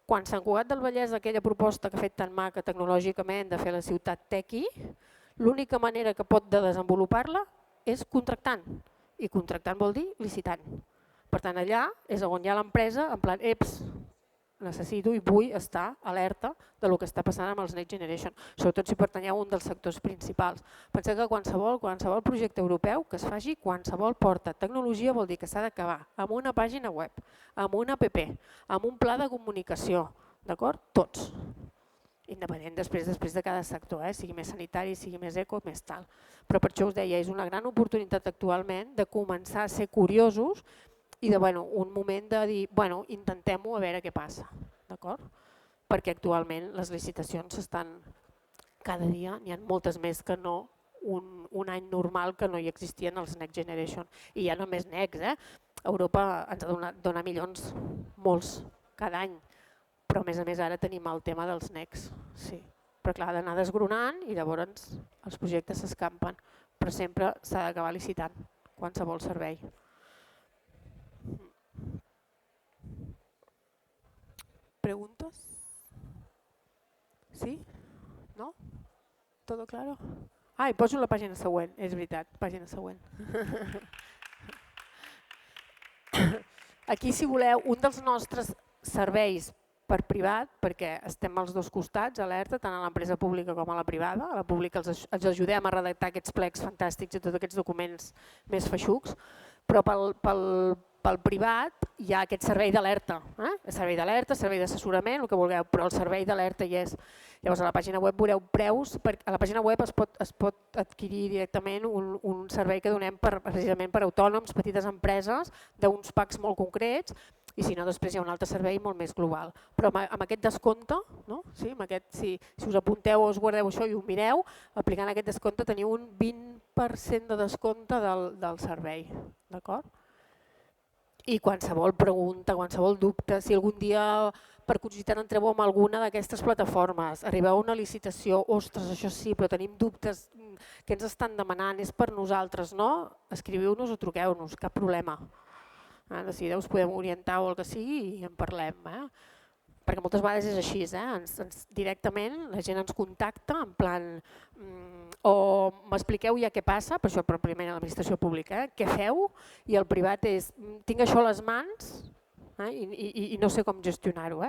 Quan Sant Cugat del Vallès, aquella proposta que ha fet tan maca tecnològicament de fer la ciutat tequi, l'única manera que pot de desenvolupar-la és contractant. I contractant vol dir licitant. Per tant, allà és on hi ha l'empresa, en plan, necessito i vull estar alerta del que està passant amb els Next Generation, sobretot si pertanyeu a un dels sectors principals. Penseu que qualsevol projecte europeu que es faci, qualsevol porta tecnologia vol dir que s'ha d'acabar amb una pàgina web, amb una app, amb un pla de comunicació, d'acord? Tots. Independent després de cada sector, sigui més sanitari, sigui més eco, més tal. Però per això us deia, és una gran oportunitat actualment de començar a ser curiosos i un moment de dir, intentem-ho a veure què passa, d'acord? Perquè actualment les licitacions estan, cada dia n'hi ha moltes més que no un any normal que no hi existien els Next Generation. I ja no més Next, Europa ens dona milions, molts, cada any, però a més ara tenim el tema dels Next, sí. Però clar, ha d'anar desgronant i llavors els projectes s'escampen, però sempre s'ha d'acabar licitant qualsevol servei. preguntes? Sí? No? Todo claro? Ah, i poso la pàgina següent, és veritat, pàgina següent. Aquí, si voleu, un dels nostres serveis per privat, perquè estem als dos costats, alerta, tant a l'empresa pública com a la privada. A la pública els ajudem a redactar aquests plecs fantàstics i tots aquests documents més feixucs, però pel privat hi ha aquest servei d'alerta, servei d'alerta, servei d'assessorament, el que vulgueu, però el servei d'alerta hi és. Llavors a la pàgina web veureu preus, a la pàgina web es pot adquirir directament un servei que donem precisament per autònoms, petites empreses, d'uns packs molt concrets, i si no després hi ha un altre servei molt més global. Però amb aquest descompte, si us apunteu o us guardeu això i ho mireu, aplicant aquest descompte teniu un 20% de descompte del servei. D'acord? I qualsevol pregunta, qualsevol dubte, si algun dia per curiositat entreu en alguna d'aquestes plataformes, arribeu a una licitació, ostres, això sí, però tenim dubtes, què ens estan demanant, és per nosaltres, no? Escriviu-nos o truqueu-nos, cap problema. De seguida us podem orientar o el que sigui i en parlem. Perquè moltes vegades és així, directament la gent ens contacta en plan o m'expliqueu ja què passa, per això primer a l'administració pública, què feu, i el privat és tinc això a les mans i no sé com gestionar-ho.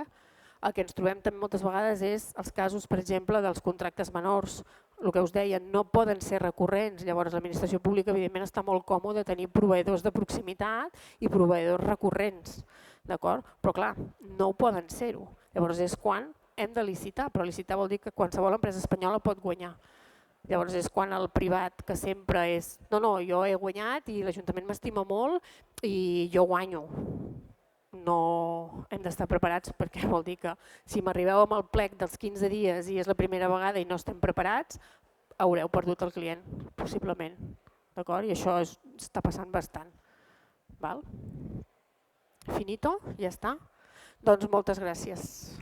El que ens trobem també moltes vegades és els casos, per exemple, dels contractes menors, el que us deia, no poden ser recurrents, llavors l'administració pública evidentment està molt còmode tenir proveïdors de proximitat i proveïdors recurrents, d'acord? Però clar, no ho poden ser-ho, llavors és quan hem de licitar, però licitar vol dir que qualsevol empresa espanyola pot guanyar. Llavors és quan el privat, que sempre és no, jo he guanyat i l'Ajuntament m'estima molt i jo guanyo. No hem d'estar preparats perquè vol dir que si m'arribeu amb el plec dels 15 dies i és la primera vegada i no estem preparats, haureu perdut el client, possiblement. I això està passant bastant. Finito? Ja està? Doncs moltes gràcies.